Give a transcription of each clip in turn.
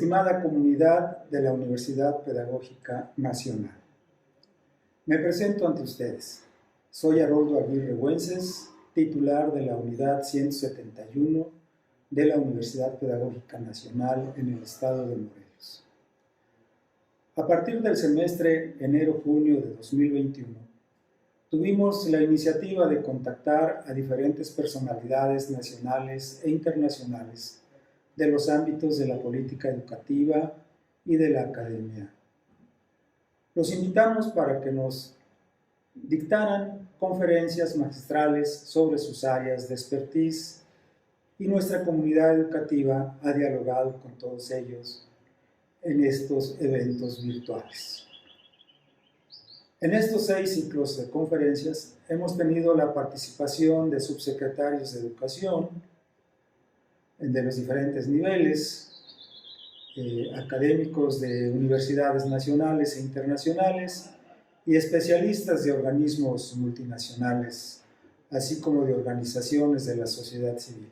estimada comunidad de la Universidad Pedagógica Nacional. Me presento ante ustedes. Soy Haroldo Aguirre Güences, titular de la Unidad 171 de la Universidad Pedagógica Nacional en el estado de Morelos. A partir del semestre enero-junio de 2021, tuvimos la iniciativa de contactar a diferentes personalidades nacionales e internacionales de los ámbitos de la política educativa y de la academia. Los invitamos para que nos dictaran conferencias magistrales sobre sus áreas de expertise y nuestra comunidad educativa ha dialogado con todos ellos en estos eventos virtuales. En estos 6 ciclos de conferencias hemos tenido la participación de subsecretarios de educación de los diferentes niveles, académicos de universidades nacionales e internacionales y especialistas de organismos multinacionales, así como de organizaciones de la sociedad civil.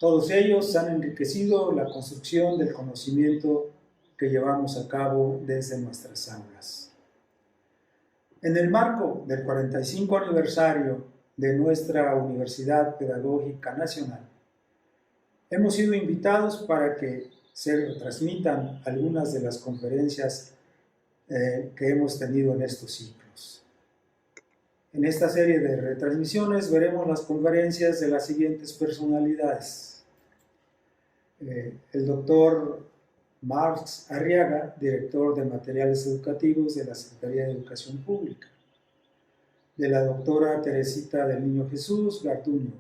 Todos ellos han enriquecido la construcción del conocimiento que llevamos a cabo desde nuestras aulas. En el marco del 45 aniversario de nuestra Universidad Pedagógica Nacional, hemos sido invitados para que se retransmitan algunas de las conferencias que hemos tenido en estos ciclos. En esta serie de retransmisiones veremos las conferencias de las siguientes personalidades. El doctor Marx Arriaga, director de materiales educativos de la Secretaría de Educación Pública. De la doctora Teresita del Niño Jesús Garduño,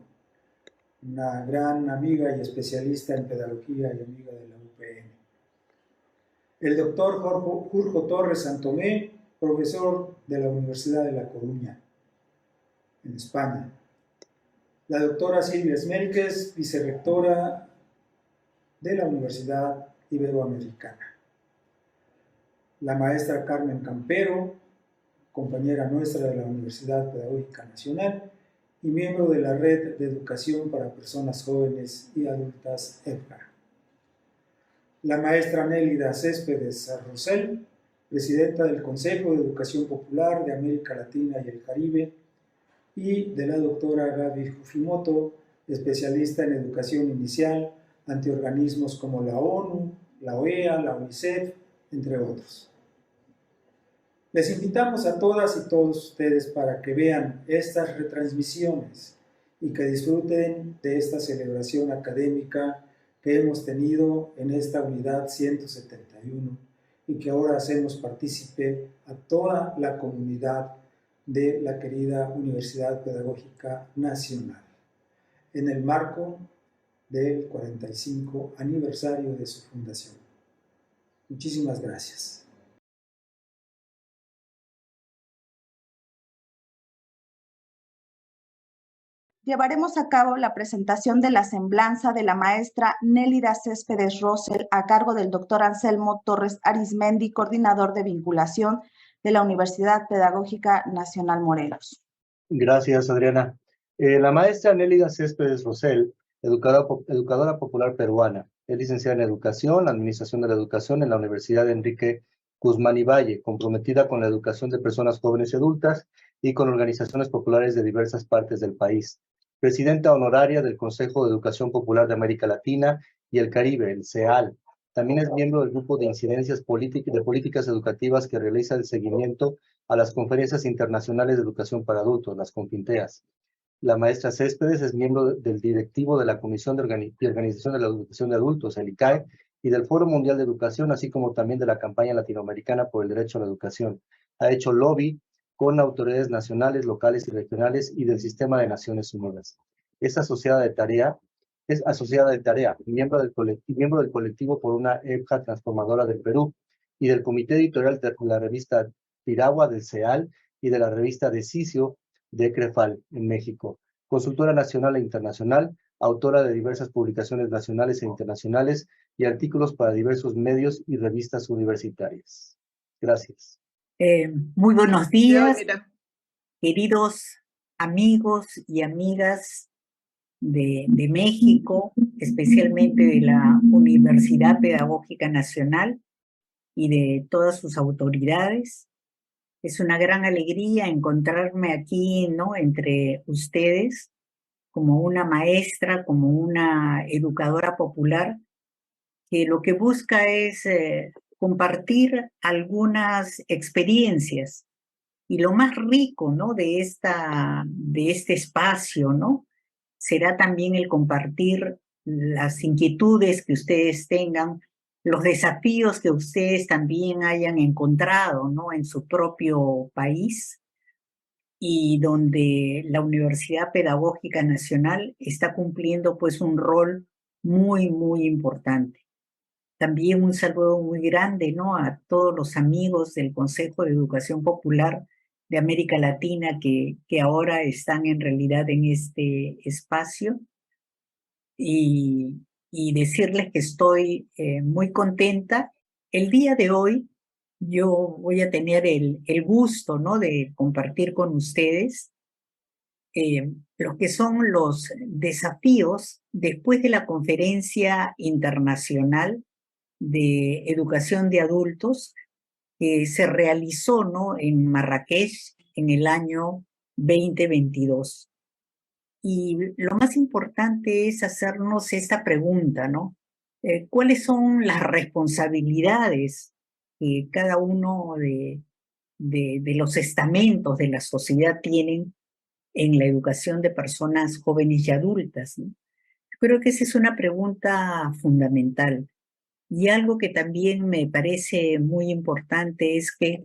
una gran amiga y especialista en pedagogía y amiga de la UPN. El doctor Jorge Torres Santomé, profesor de la Universidad de La Coruña, en España. La doctora Silvia Esmérquez, vicerrectora de la Universidad Iberoamericana. La maestra Carmen Campero, compañera nuestra de la Universidad Pedagógica Nacional y miembro de la Red de Educación para Personas Jóvenes y Adultas EPCA. La maestra Nélida Céspedes Rosell, presidenta del Consejo de Educación Popular de América Latina y el Caribe, y de la doctora Gaby Fujimoto, especialista en educación inicial ante organismos como la ONU, la OEA, la UNICEF, entre otros. Les invitamos a todas y todos ustedes para que vean estas retransmisiones y que disfruten de esta celebración académica que hemos tenido en esta unidad 171 y que ahora hacemos partícipe a toda la comunidad de la querida Universidad Pedagógica Nacional, en el marco del 45 aniversario de su fundación. Muchísimas gracias. Llevaremos a cabo la presentación de la semblanza de la maestra Nélida Céspedes Rosell a cargo del doctor Anselmo Torres Arizmendi, coordinador de vinculación de la Universidad Pedagógica Nacional Morelos. Gracias, Adriana. La maestra Nélida Céspedes Rosell, educadora popular peruana, es licenciada en Educación, Administración de la Educación en la Universidad Enrique Guzmán y Valle, comprometida con la educación de personas jóvenes y adultas y con organizaciones populares de diversas partes del país. Presidenta honoraria del Consejo de Educación Popular de América Latina y el Caribe, el CEAL. También es miembro del Grupo de Incidencias de Políticas Educativas que realiza el seguimiento a las Conferencias Internacionales de Educación para Adultos, las CONFINTEAS. La maestra Céspedes es miembro del directivo de la Comisión de Organización de la Educación de Adultos, el ICAE, y del Foro Mundial de Educación, así como también de la campaña latinoamericana por el derecho a la educación. Ha hecho lobby con autoridades nacionales, locales y regionales y del Sistema de Naciones Unidas. Es asociada de tarea, miembro del colectivo por una EPJA transformadora del Perú y del comité editorial de la revista Piragua del CEAL y de la revista Decicio de CREFAL en México. Consultora nacional e internacional, autora de diversas publicaciones nacionales e internacionales y artículos para diversos medios y revistas universitarias. Gracias. Muy buenos días, queridos amigos y amigas de México, especialmente de la Universidad Pedagógica Nacional y de todas sus autoridades. Es una gran alegría encontrarme aquí, ¿no?, entre ustedes, como una maestra, como una educadora popular, que lo que busca es compartir algunas experiencias. Y lo más rico, ¿no?, de este espacio, ¿no?, será también el compartir las inquietudes que ustedes tengan, los desafíos que ustedes también hayan encontrado, ¿no?, en su propio país, y donde la Universidad Pedagógica Nacional está cumpliendo pues un rol muy, muy importante. También un saludo muy grande, ¿no?, a todos los amigos del Consejo de Educación Popular de América Latina que ahora están en realidad en este espacio, y decirles que estoy muy contenta. El día de hoy yo voy a tener el gusto, ¿no?, de compartir con ustedes lo que son los desafíos después de la Conferencia Internacional de Educación de Adultos que se realizó, ¿no?, en Marrakech en el año 2022. Y lo más importante es hacernos esta pregunta, ¿no? ¿Cuáles son las responsabilidades que cada uno de los estamentos de la sociedad tienen en la educación de personas jóvenes y adultas, ¿no? Creo que esa es una pregunta fundamental. Y algo que también me parece muy importante es que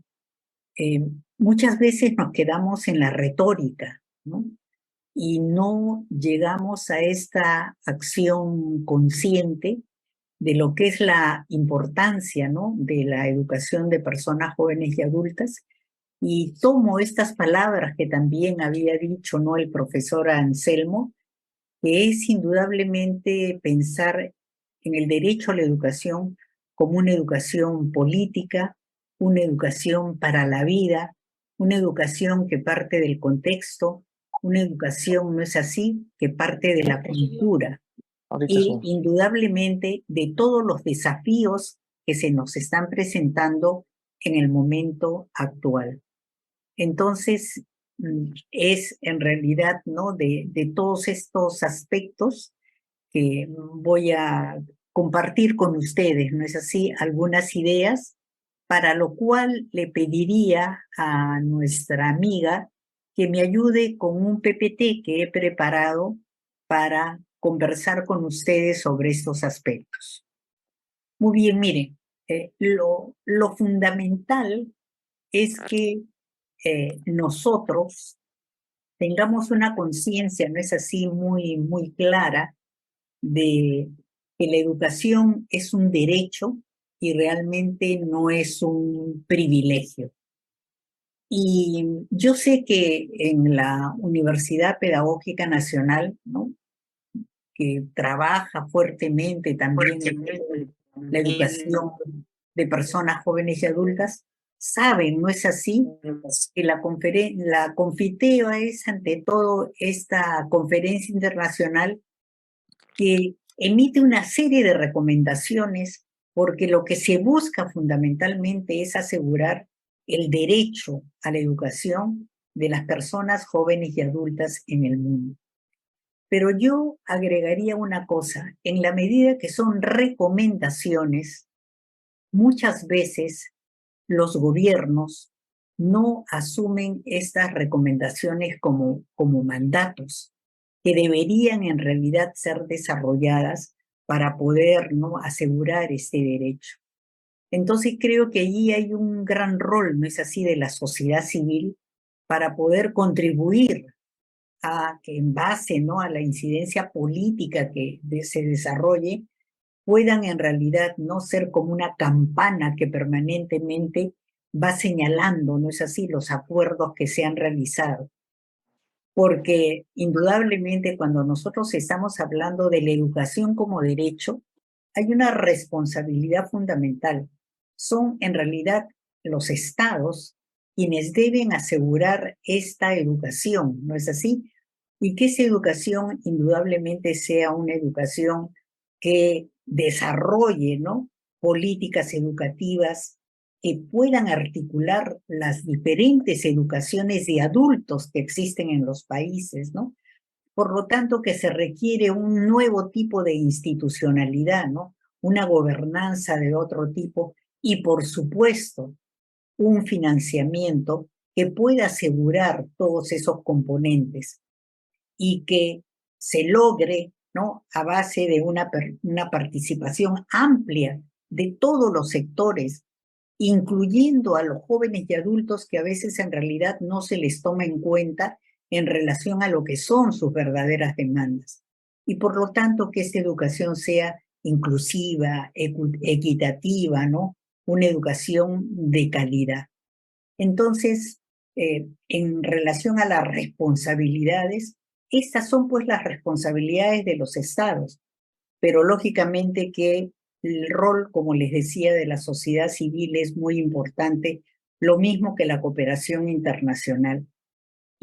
muchas veces nos quedamos en la retórica, ¿no?, y no llegamos a esta acción consciente de lo que es la importancia, ¿no?, de la educación de personas jóvenes y adultas. Y tomo estas palabras que también había dicho, ¿no?, el profesor Anselmo, que es indudablemente pensar en el derecho a la educación como una educación política, una educación para la vida, una educación que parte del contexto, una educación, ¿no es así?, que parte de la cultura y indudablemente de todos los desafíos que se nos están presentando en el momento actual. Entonces, es en realidad, ¿no?, de todos estos aspectos que voy a compartir con ustedes, ¿no es así?, algunas ideas, para lo cual le pediría a nuestra amiga que me ayude con un PPT que he preparado para conversar con ustedes sobre estos aspectos. Muy bien, miren, lo fundamental es que nosotros tengamos una conciencia, ¿no es así?, muy, muy clara de que la educación es un derecho y realmente no es un privilegio. Y yo sé que en la Universidad Pedagógica Nacional, ¿no?, que trabaja fuertemente también en la educación de personas jóvenes y adultas, saben, ¿no es así?, que la Confiteo es ante todo esta conferencia internacional que emite una serie de recomendaciones, porque lo que se busca fundamentalmente es asegurar el derecho a la educación de las personas jóvenes y adultas en el mundo. Pero yo agregaría una cosa: en la medida que son recomendaciones, muchas veces los gobiernos no asumen estas recomendaciones como mandatos, que deberían en realidad ser desarrolladas para poder, ¿no?, asegurar este derecho. Entonces creo que allí hay un gran rol, ¿no es así?, de la sociedad civil para poder contribuir a que, en base, ¿no?, a la incidencia política que se desarrolle, puedan en realidad no ser como una campana que permanentemente va señalando, ¿no es así?, los acuerdos que se han realizado. Porque indudablemente cuando nosotros estamos hablando de la educación como derecho, hay una responsabilidad fundamental. Son en realidad los estados quienes deben asegurar esta educación, ¿no es así?, y que esa educación indudablemente sea una educación que desarrolle, ¿no?, políticas educativas que puedan articular las diferentes educaciones de adultos que existen en los países, ¿no? Por lo tanto, que se requiere un nuevo tipo de institucionalidad, ¿no? Una gobernanza de otro tipo y, por supuesto, un financiamiento que pueda asegurar todos esos componentes y que se logre, ¿no?, a base de una participación amplia de todos los sectores, incluyendo a los jóvenes y adultos que a veces en realidad no se les toma en cuenta en relación a lo que son sus verdaderas demandas. Y por lo tanto que esta educación sea inclusiva, equitativa, ¿no? Una educación de calidad. Entonces, en relación a las responsabilidades, estas son pues las responsabilidades de los estados, pero lógicamente que el rol, como les decía, de la sociedad civil es muy importante, lo mismo que la cooperación internacional.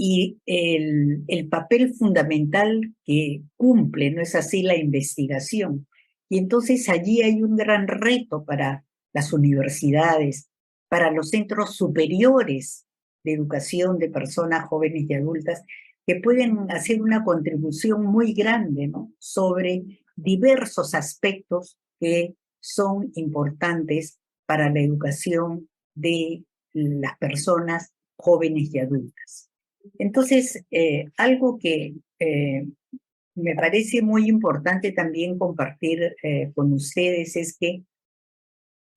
Y el papel fundamental que cumple, ¿no es así?, la investigación. Y entonces allí hay un gran reto para las universidades, para los centros superiores de educación de personas jóvenes y adultas, que pueden hacer una contribución muy grande, ¿no?, sobre diversos aspectos que son importantes para la educación de las personas jóvenes y adultas. Entonces, algo que me parece muy importante también compartir con ustedes es que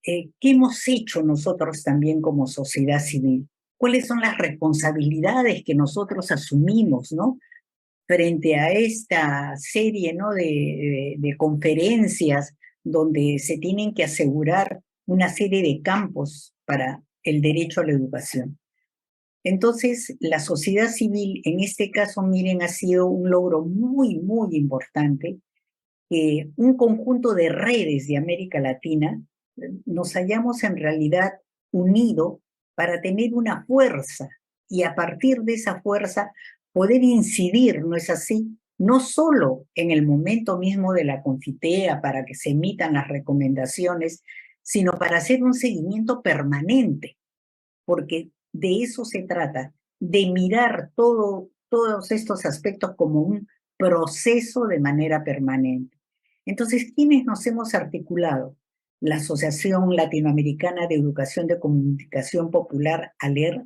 ¿qué hemos hecho nosotros también como sociedad civil? ¿Cuáles son las responsabilidades que nosotros asumimos, ¿no?, frente a esta serie, ¿no?, de conferencias donde se tienen que asegurar una serie de campos para el derecho a la educación? Entonces, la sociedad civil, en este caso, miren, ha sido un logro muy, muy importante. Un conjunto de redes de América Latina nos hayamos en realidad unido para tener una fuerza y a partir de esa fuerza poder incidir, ¿no es así?, no solo en el momento mismo de la confitea para que se emitan las recomendaciones, sino para hacer un seguimiento permanente, porque de eso se trata, de mirar todos estos aspectos como un proceso de manera permanente. Entonces, ¿quiénes nos hemos articulado? La Asociación Latinoamericana de Educación de Comunicación Popular, ALER,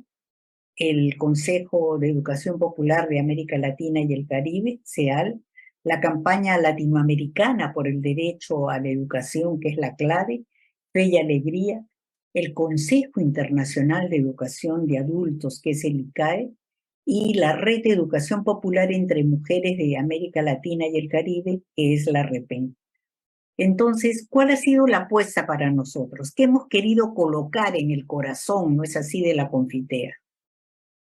el Consejo de Educación Popular de América Latina y el Caribe, CEAL, la Campaña Latinoamericana por el Derecho a la Educación, que es la CLADE, Fe y Alegría, el Consejo Internacional de Educación de Adultos, que es el ICAE, y la Red de Educación Popular entre Mujeres de América Latina y el Caribe, que es la REPEN. Entonces, ¿cuál ha sido la apuesta para nosotros? ¿Qué hemos querido colocar en el corazón, no es así, de la confitea?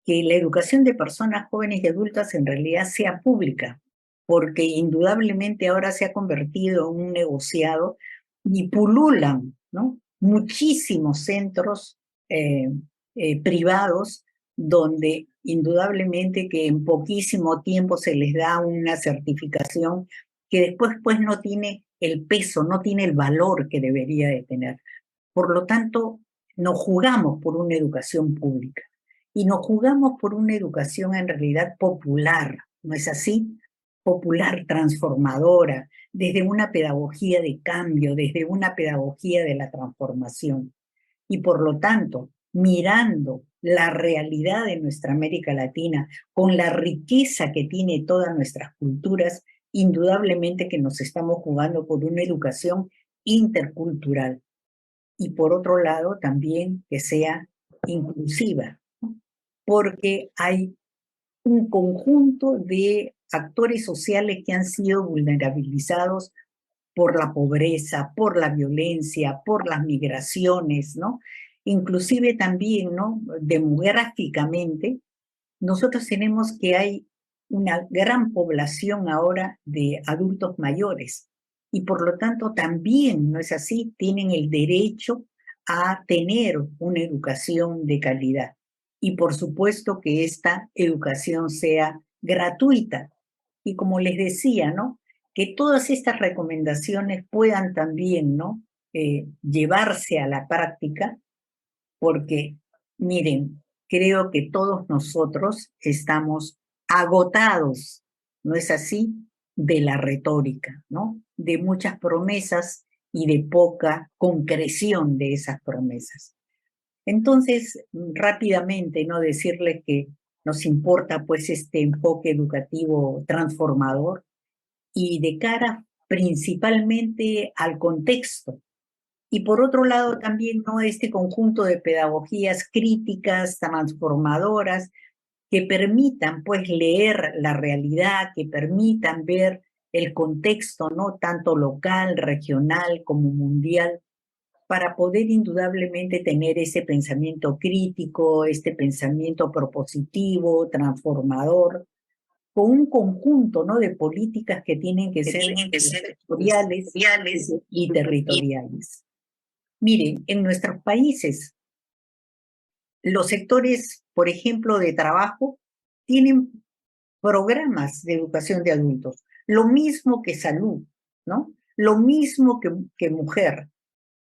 Que la educación de personas jóvenes y adultas en realidad sea pública, porque indudablemente ahora se ha convertido en un negociado y pululan, ¿no?, muchísimos centros privados donde indudablemente que en poquísimo tiempo se les da una certificación que después pues no tiene el peso, no tiene el valor que debería de tener. Por lo tanto, nos jugamos por una educación pública y nos jugamos por una educación en realidad popular, ¿no es así? Popular, transformadora, desde una pedagogía de cambio, desde una pedagogía de la transformación. Y por lo tanto, mirando la realidad de nuestra América Latina, con la riqueza que tiene todas nuestras culturas, indudablemente que nos estamos jugando por una educación intercultural. Y por otro lado, también que sea inclusiva, porque hay un conjunto de actores sociales que han sido vulnerabilizados por la pobreza, por la violencia, por las migraciones, ¿no? Inclusive también, ¿no?, demográficamente, nosotros tenemos que hay una gran población ahora de adultos mayores y por lo tanto también, ¿no es así?, tienen el derecho a tener una educación de calidad. Y por supuesto que esta educación sea gratuita, Y como les decía, ¿no? Que todas estas recomendaciones puedan también, ¿no? Llevarse a la práctica, porque, miren, creo que todos nosotros estamos agotados, ¿no es así?, de la retórica, ¿no? De muchas promesas y de poca concreción de esas promesas. Entonces, rápidamente, ¿no? Decirles que nos importa, pues, este enfoque educativo transformador y de cara principalmente al contexto. Y por otro lado también, ¿no? Este conjunto de pedagogías críticas, transformadoras, que permitan, pues, leer la realidad, que permitan ver el contexto, ¿no? Tanto local, regional como mundial, para poder indudablemente tener ese pensamiento crítico, este pensamiento propositivo, transformador, con un conjunto, ¿no? De políticas que tienen que ser sectoriales y territoriales. Miren, en nuestros países, los sectores, por ejemplo, de trabajo, tienen programas de educación de adultos, lo mismo que salud, ¿no? Lo mismo que mujer,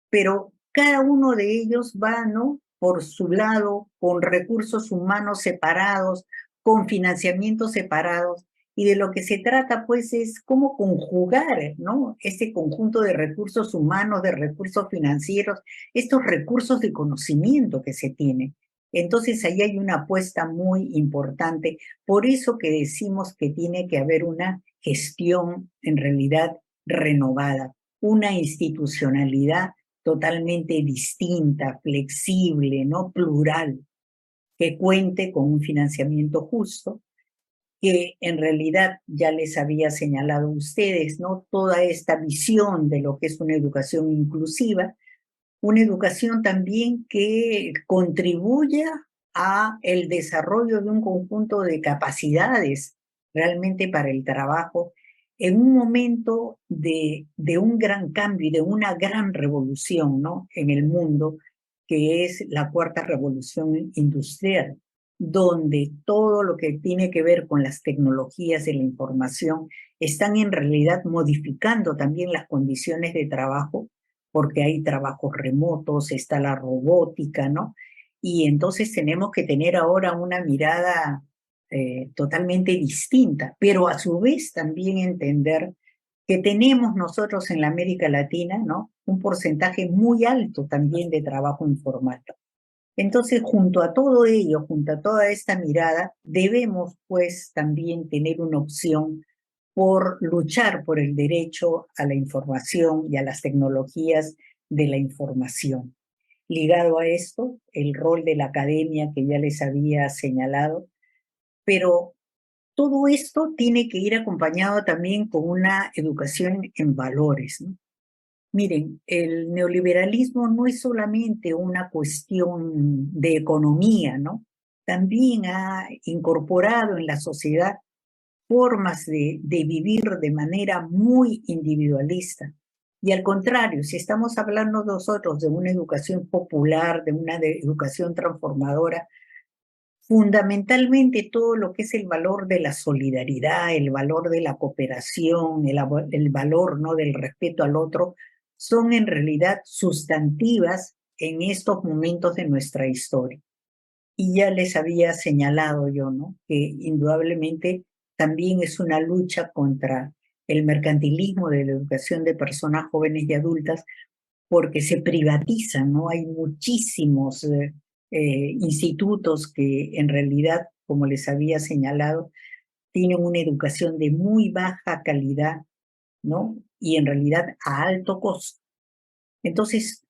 pero cada uno de ellos va, ¿no? Por su lado, con recursos humanos separados, con financiamientos separados, y de lo que se trata, pues, es cómo conjugar, ¿no? Ese conjunto de recursos humanos, de recursos financieros, estos recursos de conocimiento que se tienen. Entonces, ahí hay una apuesta muy importante. Por eso que decimos que tiene que haber una gestión, en realidad, renovada, una institucionalidad totalmente distinta, flexible, ¿no? Plural, que cuente con un financiamiento justo, que en realidad ya les había señalado a ustedes, ¿no? Toda esta visión de lo que es una educación inclusiva, una educación también que contribuya a el desarrollo de un conjunto de capacidades realmente para el trabajo en un momento de un gran cambio y de una gran revolución, ¿no? En el mundo, que es la cuarta revolución industrial, donde todo lo que tiene que ver con las tecnologías de la información están en realidad modificando también las condiciones de trabajo, porque hay trabajos remotos, está la robótica, ¿no? Y entonces tenemos que tener ahora una mirada totalmente distinta, pero a su vez también entender que tenemos nosotros en la América Latina, ¿no? Un porcentaje muy alto también de trabajo informal. Entonces, junto a todo ello, junto a toda esta mirada, debemos pues también tener una opción por luchar por el derecho a la información y a las tecnologías de la información. Ligado a esto, el rol de la academia que ya les había señalado, pero todo esto tiene que ir acompañado también con una educación en valores, ¿no? Miren, el neoliberalismo no es solamente una cuestión de economía, ¿no? También ha incorporado en la sociedad formas de vivir de manera muy individualista. Y al contrario, si estamos hablando nosotros de una educación popular, de una educación transformadora, fundamentalmente todo lo que es el valor de la solidaridad, el valor de la cooperación, el valor, ¿no? del respeto al otro, son en realidad sustantivas en estos momentos de nuestra historia. Y ya les había señalado yo, ¿no? Que indudablemente también es una lucha contra el mercantilismo de la educación de personas jóvenes y adultas, porque se privatizan, ¿no? Hay muchísimos institutos que en realidad, como les había señalado, tienen una educación de muy baja calidad, ¿no? Y en realidad a alto costo. Entonces,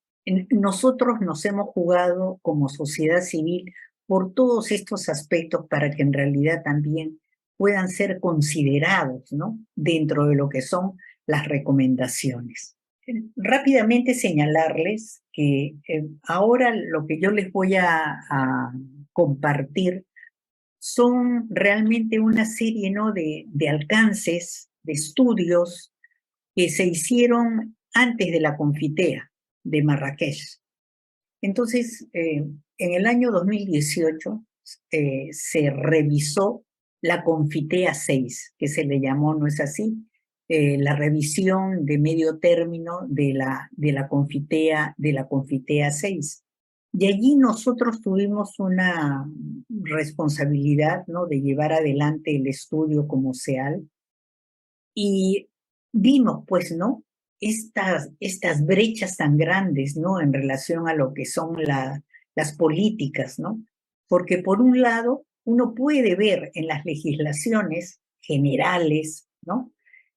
nosotros nos hemos jugado como sociedad civil por todos estos aspectos para que en realidad también puedan ser considerados, ¿no? Dentro de lo que son las recomendaciones. Rápidamente señalarles que ahora lo que yo les voy a compartir son realmente una serie, ¿no? de alcances, de estudios que se hicieron antes de la Confitea de Marrakech. Entonces, en el año 2018 se revisó la Confitea 6, que se le llamó, ¿no es así? La revisión de medio término de la Confitea 6. Y allí nosotros tuvimos una responsabilidad, ¿no?, de llevar adelante el estudio como SEAL, y vimos, pues, ¿no?, estas brechas tan grandes, ¿no?, en relación a lo que son las políticas, ¿no? Porque por un lado, uno puede ver en las legislaciones generales, ¿no?,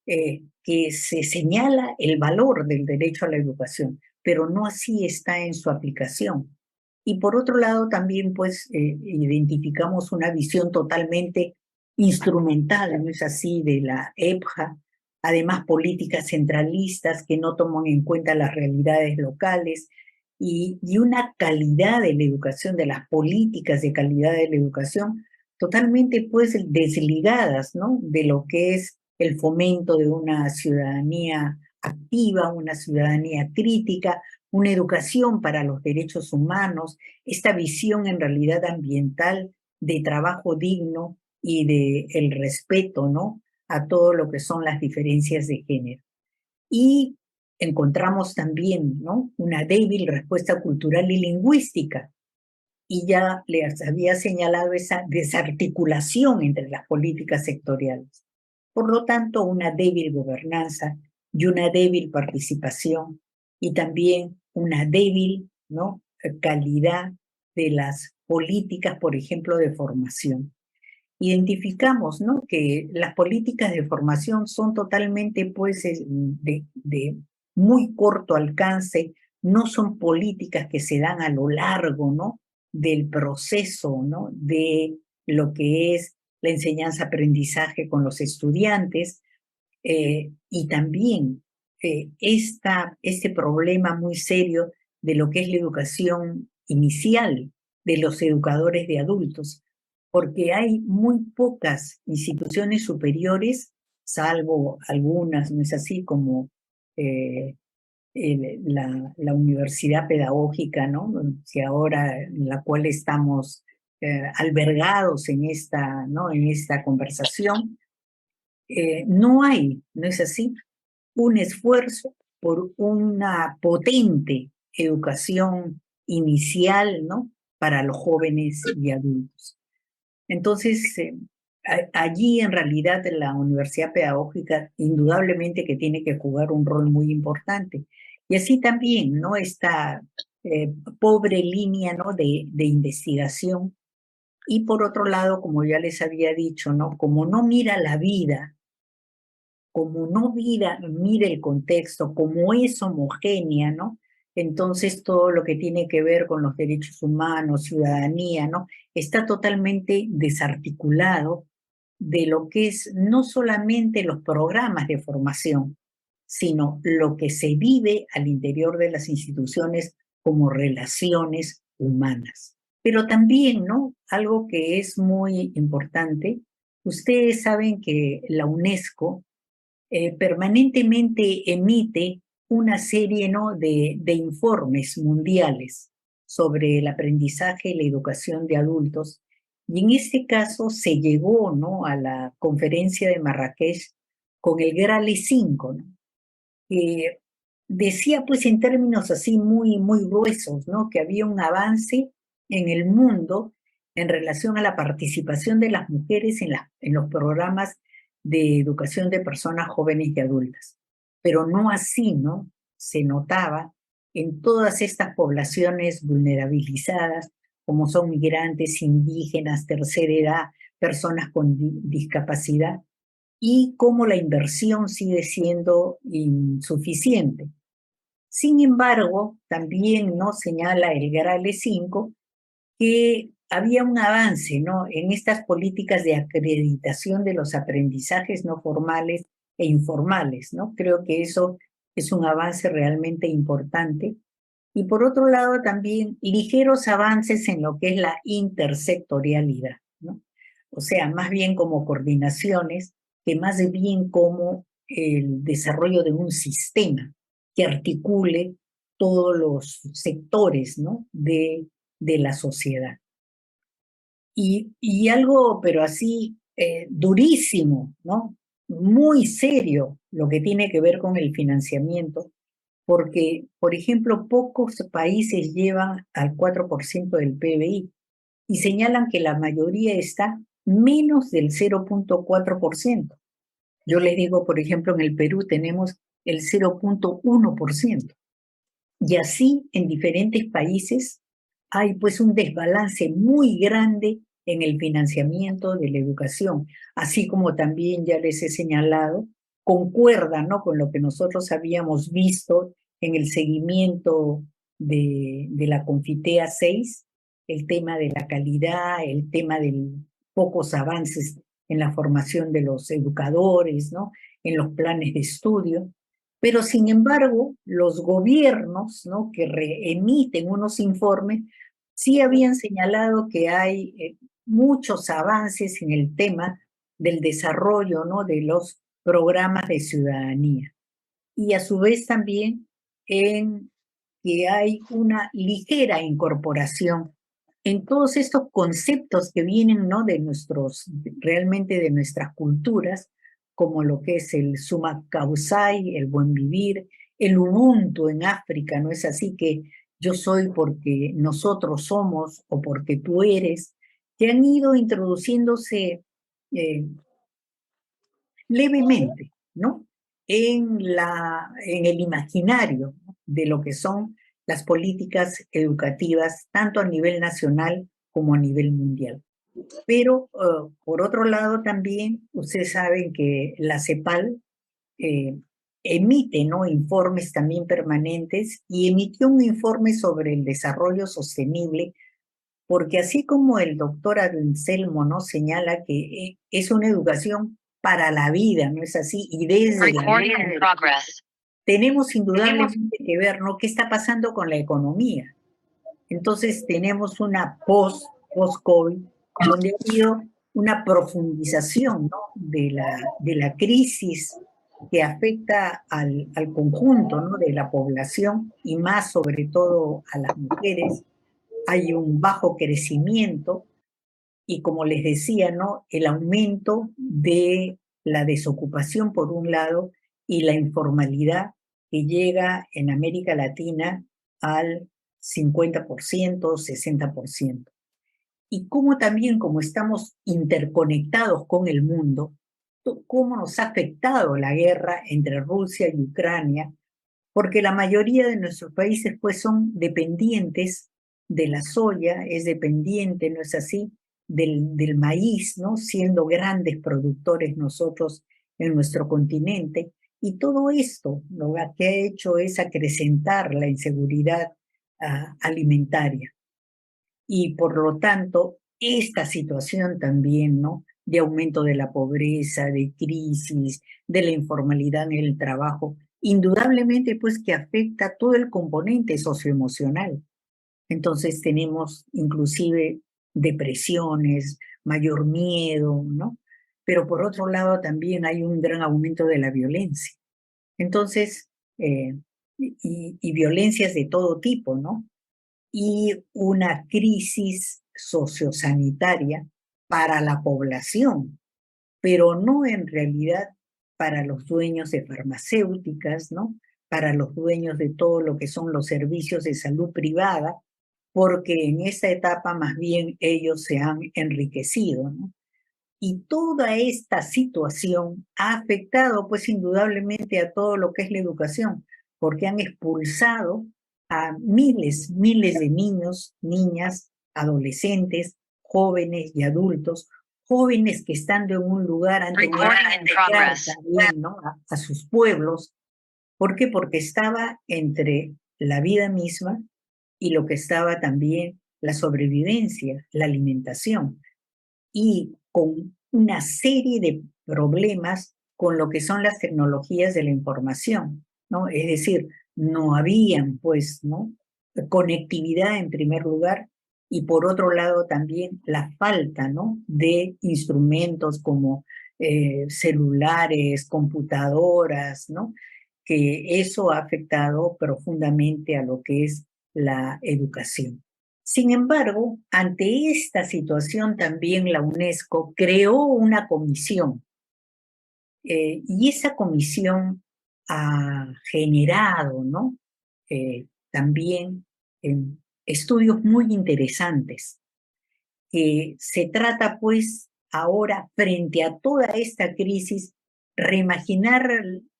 que se señala el valor del derecho a la educación, pero no así está en su aplicación. Y por otro lado, también, pues, identificamos una visión totalmente instrumental, ¿no es así?, de la EPJA, además políticas centralistas que no toman en cuenta las realidades locales y una calidad de la educación, de las políticas de calidad de la educación, totalmente, pues, desligadas, ¿no?, de lo que es el fomento de una ciudadanía activa, una ciudadanía crítica, una educación para los derechos humanos, esta visión en realidad ambiental de trabajo digno y de el respeto, ¿no?, a todo lo que son las diferencias de género. Y encontramos también, ¿no?, una débil respuesta cultural y lingüística. Y ya les había señalado esa desarticulación entre las políticas sectoriales. Por lo tanto, una débil gobernanza y una débil participación y también una débil, ¿no?, calidad de las políticas, por ejemplo, de formación. Identificamos, ¿no?, que las políticas de formación son totalmente, pues, de muy corto alcance, no son políticas que se dan a lo largo, ¿no?, del proceso, ¿no?, de lo que es la enseñanza-aprendizaje con los estudiantes, y también este problema muy serio de lo que es la educación inicial de los educadores de adultos, porque hay muy pocas instituciones superiores, salvo algunas, ¿no es así?, como la Universidad Pedagógica, ¿no?, que ahora en la cual estamos albergados en esta, ¿no?, en esta conversación. No hay, ¿no es así?, un esfuerzo por una potente educación inicial, ¿no?, para los jóvenes y adultos. Entonces, allí en realidad la Universidad Pedagógica indudablemente que tiene que jugar un rol muy importante. Y así también, ¿no?, esta pobre línea, ¿no?, de investigación. Y por otro lado, como ya les había dicho, ¿no?, como no mira la vida, como no mira el contexto, como es homogénea, ¿no?, entonces todo lo que tiene que ver con los derechos humanos, ciudadanía, ¿no?, está totalmente desarticulado de lo que es no solamente los programas de formación, sino lo que se vive al interior de las instituciones como relaciones humanas. Pero también, ¿no?, algo que es muy importante, ustedes saben que la UNESCO permanentemente emite una serie, ¿no?, de informes mundiales sobre el aprendizaje y la educación de adultos. Y en este caso se llegó, ¿no?, a la conferencia de Marrakech con el GRALE 5, ¿no?, que decía, pues, en términos así muy, muy gruesos, ¿no?, que había un avance en el mundo en relación a la participación de las mujeres en los programas de educación de personas jóvenes y adultas. Pero no así, ¿no?, se notaba en todas estas poblaciones vulnerabilizadas, como son migrantes, indígenas, tercera edad, personas con discapacidad, y cómo la inversión sigue siendo insuficiente. Sin embargo, también, ¿no?, señala el GRALE 5 que había un avance, ¿no?, en estas políticas de acreditación de los aprendizajes no formales e informales, ¿no? Creo que eso es un avance realmente importante. Y por otro lado, también ligeros avances en lo que es la intersectorialidad, ¿no? O sea, más bien como coordinaciones, que más bien como el desarrollo de un sistema que articule todos los sectores, ¿no?, de la sociedad. Y algo, pero así durísimo, ¿no? Muy serio lo que tiene que ver con el financiamiento, porque, por ejemplo, pocos países llevan al 4% del PBI y señalan que la mayoría está menos del 0,4%. Yo les digo, por ejemplo, en el Perú tenemos el 0,1%. Y así en diferentes países hay pues un desbalance muy grande en el financiamiento de la educación, así como también ya les he señalado, concuerda, ¿no?, con lo que nosotros habíamos visto en el seguimiento de la Confitea 6, el tema de la calidad, el tema de pocos avances en la formación de los educadores, ¿no?, en los planes de estudio. Pero sin embargo, los gobiernos, ¿no?, que emiten unos informes, sí habían señalado que hay muchos avances en el tema del desarrollo, ¿no?, de los programas de ciudadanía. Y a su vez también en que hay una ligera incorporación en todos estos conceptos que vienen, ¿no?, de realmente de nuestras culturas, como lo que es el Summa Causai, el buen vivir, el Ubuntu en África, ¿no es así? Que yo soy porque nosotros somos o porque tú eres, que han ido introduciéndose eh, levemente, ¿no?, en el imaginario, ¿no?, de lo que son las políticas educativas, tanto a nivel nacional como a nivel mundial. Pero, por otro lado, también ustedes saben que la CEPAL eh, emite, ¿no?, informes también permanentes, y emitió un informe sobre el desarrollo sostenible, porque así como el doctor Anselmo, ¿no?, señala que es una educación para la vida, ¿no es así? Y desde la vida tenemos indudablemente que ver, ¿no?, qué está pasando con la economía. Entonces tenemos una post-COVID, donde ha habido una profundización, ¿no?, de la crisis que afecta al conjunto, ¿no?, de la población, y más sobre todo a las mujeres. Hay un bajo crecimiento y, como les decía, ¿no?, el aumento de la desocupación por un lado y la informalidad, que llega en América Latina al 50%, 60%. Y cómo también, como estamos interconectados con el mundo, cómo nos ha afectado la guerra entre Rusia y Ucrania, porque la mayoría de nuestros países pues son dependientes de la soya, es dependiente, ¿no es así?, del maíz, ¿no?, siendo grandes productores nosotros en nuestro continente. Y todo esto lo que ha hecho es acrecentar la inseguridad alimentaria. Y por lo tanto, esta situación también, ¿no?, de aumento de la pobreza, de crisis, de la informalidad en el trabajo, indudablemente pues que afecta todo el componente socioemocional. Entonces tenemos inclusive depresiones, mayor miedo, ¿no? Pero por otro lado también hay un gran aumento de la violencia. Entonces, y violencias de todo tipo, ¿no? Y una crisis sociosanitaria para la población, pero no en realidad para los dueños de farmacéuticas, ¿no?, para los dueños de todo lo que son los servicios de salud privada, porque en esta etapa más bien ellos se han enriquecido, ¿no? Y toda esta situación ha afectado pues indudablemente a todo lo que es la educación, porque han expulsado a miles de niños, niñas, adolescentes, jóvenes y adultos, jóvenes que estando en un lugar han tenido que volver también, ¿no?, a sus pueblos. ¿Por qué? Porque estaba entre la vida misma y lo que estaba también la sobrevivencia, la alimentación, y con una serie de problemas con lo que son las tecnologías de la información, ¿no? Es decir, no habían, pues, ¿no?, conectividad en primer lugar, y por otro lado también la falta, ¿no?, de instrumentos como celulares, computadoras, ¿no?, que eso ha afectado profundamente a lo que es la educación. Sin embargo, ante esta situación también la UNESCO creó una comisión y esa comisión ha generado, ¿no? También estudios muy interesantes. Se trata pues ahora, frente a toda esta crisis, reimaginar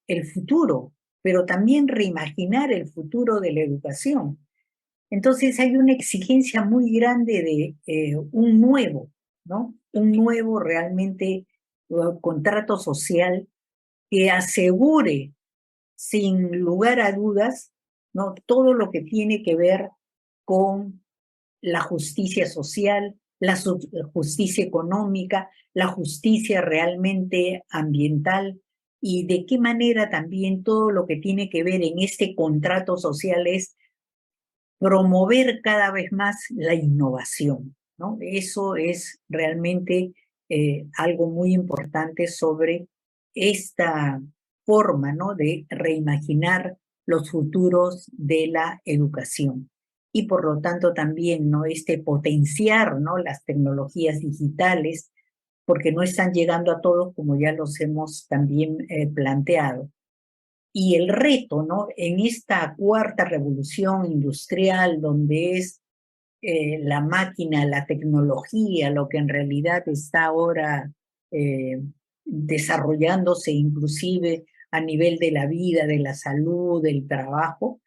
el futuro, pero también reimaginar el futuro de la educación. Entonces hay una exigencia muy grande de un nuevo, ¿no? Un nuevo realmente contrato social que asegure sin lugar a dudas, ¿no? Todo lo que tiene que ver con la justicia social, la justicia económica, la justicia realmente ambiental y de qué manera también todo lo que tiene que ver en este contrato social es promover cada vez más la innovación, ¿no? Eso es realmente algo muy importante sobre esta forma, ¿no? De reimaginar los futuros de la educación. Y por lo tanto también, ¿no? Potenciar, ¿no? Las tecnologías digitales, porque no están llegando a todos como ya los hemos también planteado. Y el reto, ¿no? En esta cuarta revolución industrial, donde es la máquina, la tecnología, lo que en realidad está ahora desarrollándose inclusive a nivel de la vida, de la salud, del trabajo,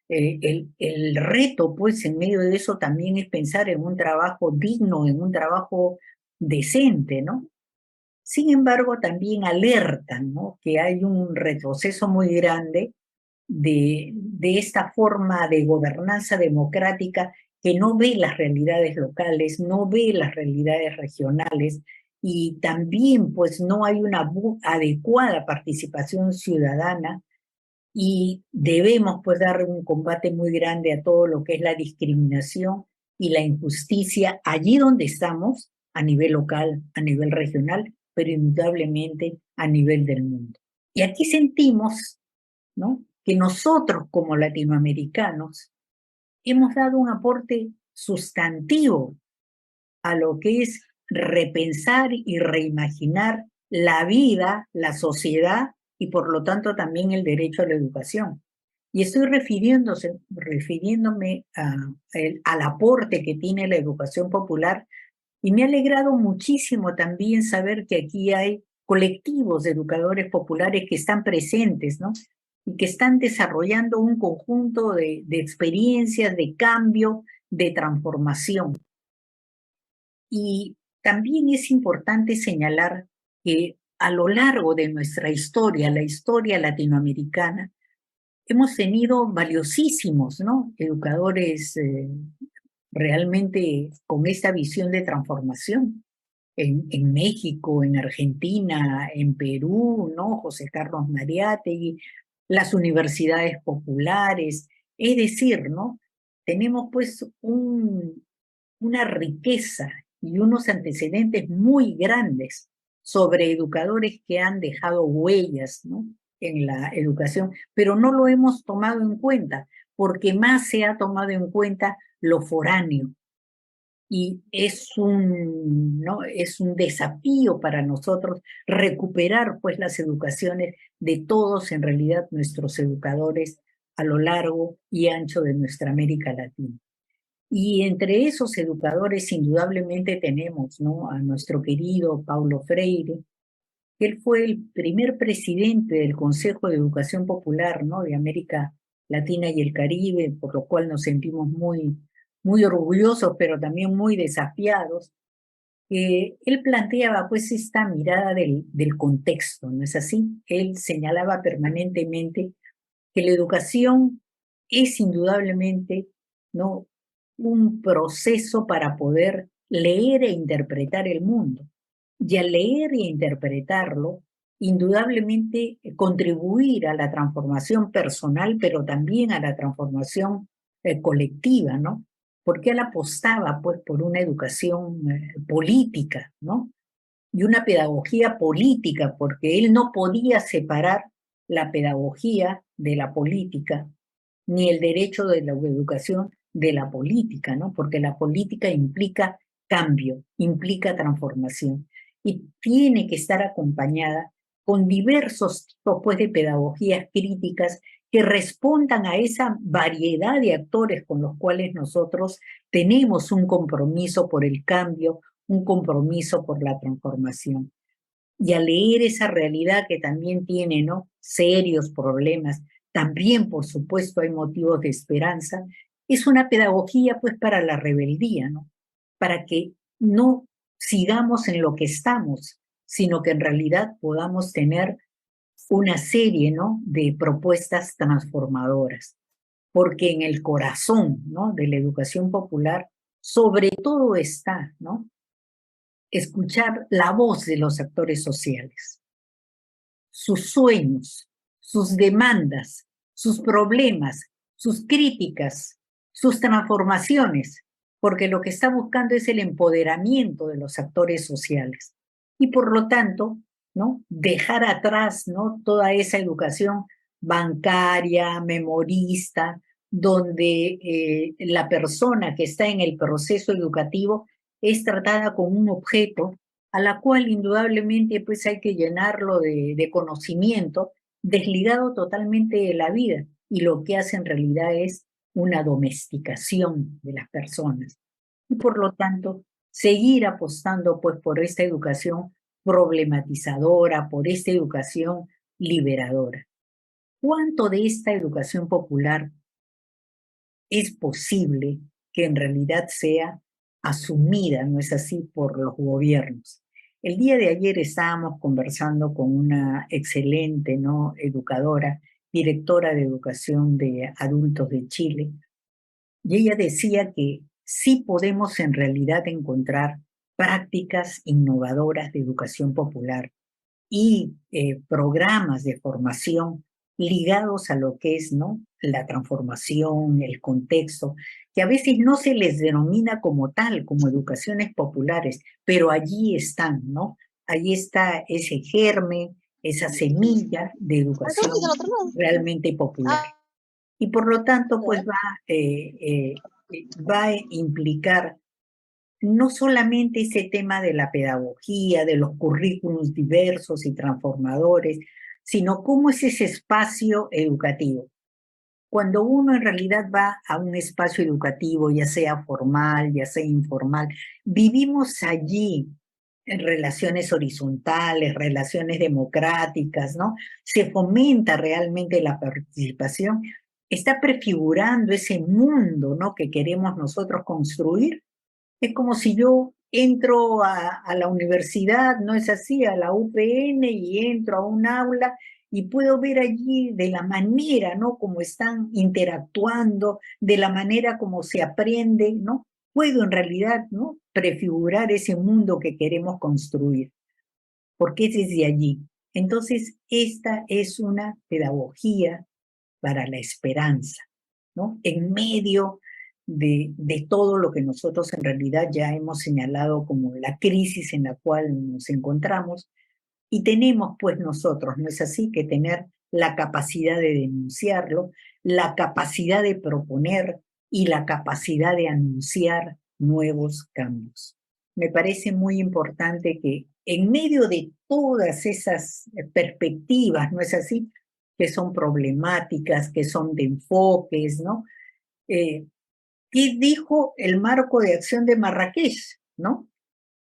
el reto, pues, en medio de eso también es pensar en un trabajo digno, en un trabajo decente, ¿no? Sin embargo, también alertan, ¿no? Que hay un retroceso muy grande de esta forma de gobernanza democrática que no ve las realidades locales, no ve las realidades regionales y también pues no hay una adecuada participación ciudadana y debemos pues dar un combate muy grande a todo lo que es la discriminación y la injusticia allí donde estamos, a nivel local, a nivel regional, pero indudablemente a nivel del mundo. Y aquí sentimos, ¿no? Que nosotros como latinoamericanos hemos dado un aporte sustantivo a lo que es repensar y reimaginar la vida, la sociedad y por lo tanto también el derecho a la educación. Y estoy refiriéndome al aporte que tiene la educación popular y me ha alegrado muchísimo también saber que aquí hay colectivos de educadores populares que están presentes, ¿no? Y que están desarrollando un conjunto de experiencias, de cambio, de transformación. Y también es importante señalar que a lo largo de nuestra historia, la historia latinoamericana, hemos tenido valiosísimos, ¿no? Educadores realmente con esta visión de transformación. En México, en Argentina, en Perú, ¿no? José Carlos Mariátegui, las universidades populares, es decir, ¿no? Tenemos pues una riqueza y unos antecedentes muy grandes sobre educadores que han dejado huellas, ¿no? En la educación, pero no lo hemos tomado en cuenta, porque más se ha tomado en cuenta lo foráneo. Y ¿no? Es un desafío para nosotros recuperar pues las educaciones de todos, en realidad, nuestros educadores a lo largo y ancho de nuestra América Latina. Y entre esos educadores indudablemente tenemos, ¿no? A nuestro querido Paulo Freire, que él fue el primer presidente del Consejo de Educación Popular, ¿no? De América Latina y el Caribe, por lo cual nos sentimos muy orgullosos, pero también muy desafiados. Él planteaba pues esta mirada del contexto, ¿no es así? Él señalaba permanentemente que la educación es indudablemente, ¿no? Un proceso para poder leer e interpretar el mundo. Y al leer e interpretarlo, indudablemente contribuir a la transformación personal, pero también a la transformación colectiva, ¿no? Porque él apostaba, pues, por una educación política, ¿no? Y una pedagogía política, porque él no podía separar la pedagogía de la política, ni el derecho de la educación de la política, ¿no? Porque la política implica cambio, implica transformación y tiene que estar acompañada con diversos tipos pues, de pedagogías críticas que respondan a esa variedad de actores con los cuales nosotros tenemos un compromiso por el cambio, un compromiso por la transformación. Y al leer esa realidad que también tiene, ¿no?, serios problemas, también, por supuesto, hay motivos de esperanza, es una pedagogía, pues, para la rebeldía, ¿no? Para que no sigamos en lo que estamos, sino que en realidad podamos tener una serie, ¿no?, de propuestas transformadoras. Porque en el corazón, ¿no?, de la educación popular, sobre todo está, ¿no?, escuchar la voz de los actores sociales, sus sueños, sus demandas, sus problemas, sus críticas, sus transformaciones, porque lo que está buscando es el empoderamiento de los actores sociales. Y por lo tanto, ¿no?, dejar atrás, ¿no?, toda esa educación bancaria, memorista, donde la persona que está en el proceso educativo es tratada como un objeto a la cual indudablemente pues hay que llenarlo de conocimiento, desligado totalmente de la vida, y lo que hace en realidad es una domesticación de las personas. Y por lo tanto, seguir apostando pues por esta educación problematizadora, por esta educación liberadora. ¿Cuánto de esta educación popular es posible que en realidad sea asumida, no es así, por los gobiernos? El día de ayer estábamos conversando con una excelente, ¿no?, educadora, directora de educación de adultos de Chile, y ella decía que sí podemos en realidad encontrar prácticas innovadoras de educación popular y programas de formación ligados a lo que es, ¿no?, la transformación, el contexto, que a veces no se les denomina como tal, como educaciones populares, pero allí están, ¿no? Allí está ese germen, esa semilla de educación realmente popular. Y por lo tanto, pues va a implicar no solamente ese tema de la pedagogía, de los currículums diversos y transformadores, sino cómo es ese espacio educativo. Cuando uno en realidad va a un espacio educativo, ya sea formal, ya sea informal, vivimos allí en relaciones horizontales, relaciones democráticas, ¿no? Se fomenta realmente la participación, está prefigurando ese mundo, ¿no?, que queremos nosotros construir. Es como si yo entro a la universidad, no es así, a la UPN, y entro a un aula y puedo ver allí de la manera, ¿no?, como están interactuando, de la manera como se aprende, ¿no? Puedo en realidad, ¿no?, prefigurar ese mundo que queremos construir, porque es desde allí. Entonces, esta es una pedagogía para la esperanza, ¿no?, en medio de todo lo que nosotros en realidad ya hemos señalado como la crisis en la cual nos encontramos, y tenemos pues nosotros, ¿no es así?, que tener la capacidad de denunciarlo, la capacidad de proponer y la capacidad de anunciar nuevos cambios. Me parece muy importante que en medio de todas esas perspectivas, ¿no es así?, que son problemáticas, que son de enfoques, ¿no? ¿Qué dijo el marco de acción de Marrakech, ¿no?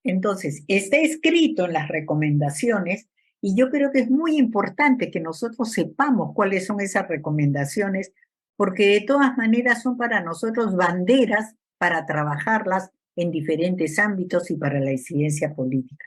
Entonces, está escrito en las recomendaciones, y yo creo que es muy importante que nosotros sepamos cuáles son esas recomendaciones, porque de todas maneras son para nosotros banderas para trabajarlas en diferentes ámbitos y para la incidencia política.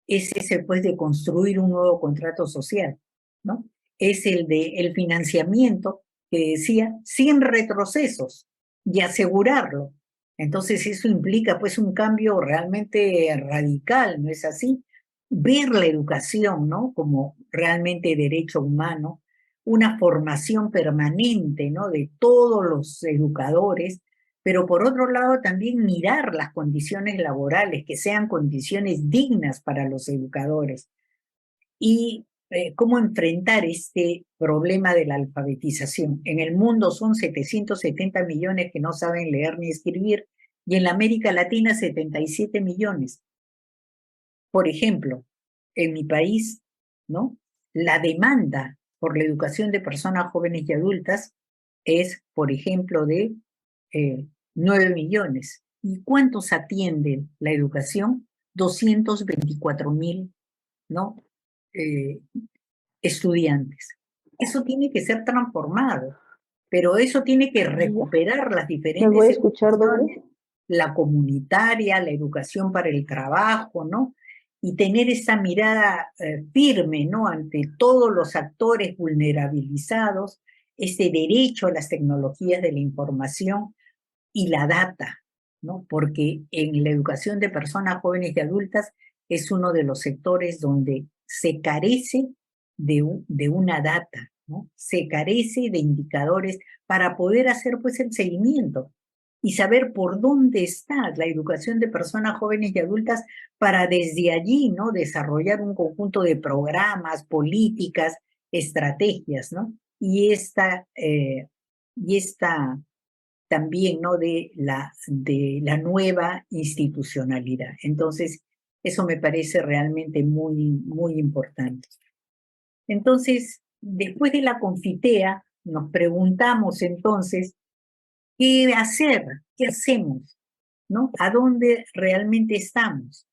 Es ese, pues, de construir un nuevo contrato social, ¿no? Es el de el financiamiento que decía, sin retrocesos, y asegurarlo. Entonces eso implica pues un cambio realmente radical, ¿no es así? Ver la educación, ¿no?, como realmente derecho humano, una formación permanente, ¿no?, de todos los educadores, pero por otro lado también mirar las condiciones laborales, que sean condiciones dignas para los educadores. Y cómo enfrentar este problema de la alfabetización. En el mundo son 770 millones que no saben leer ni escribir, y en la América Latina 77 millones. Por ejemplo, en mi país, ¿no? La demanda por la educación de personas jóvenes y adultas es, por ejemplo, de 9 millones. ¿Y cuántos atiende la educación? 224.000, ¿no? Estudiantes. Eso tiene que ser transformado, pero eso tiene que recuperar las ¿Me diferentes voy a escuchar doble? educaciones, la comunitaria, la educación para el trabajo, ¿no? Y tener esa mirada firme, ¿no? Ante todos los actores vulnerabilizados, ese derecho a las tecnologías de la información y la data, ¿no? Porque en la educación de personas jóvenes y adultas es uno de los sectores donde se carece de una data, ¿no? Se carece de indicadores para poder hacer pues el seguimiento y saber por dónde está la educación de personas jóvenes y adultas para desde allí, ¿no? Desarrollar un conjunto de programas, políticas, estrategias, ¿no? Y esta también, ¿no? de la nueva institucionalidad. Entonces, eso me parece realmente muy, muy importante. Entonces, después de la confitea, nos preguntamos entonces, ¿qué hacer? ¿Qué hacemos? ¿No? ¿A dónde realmente estamos?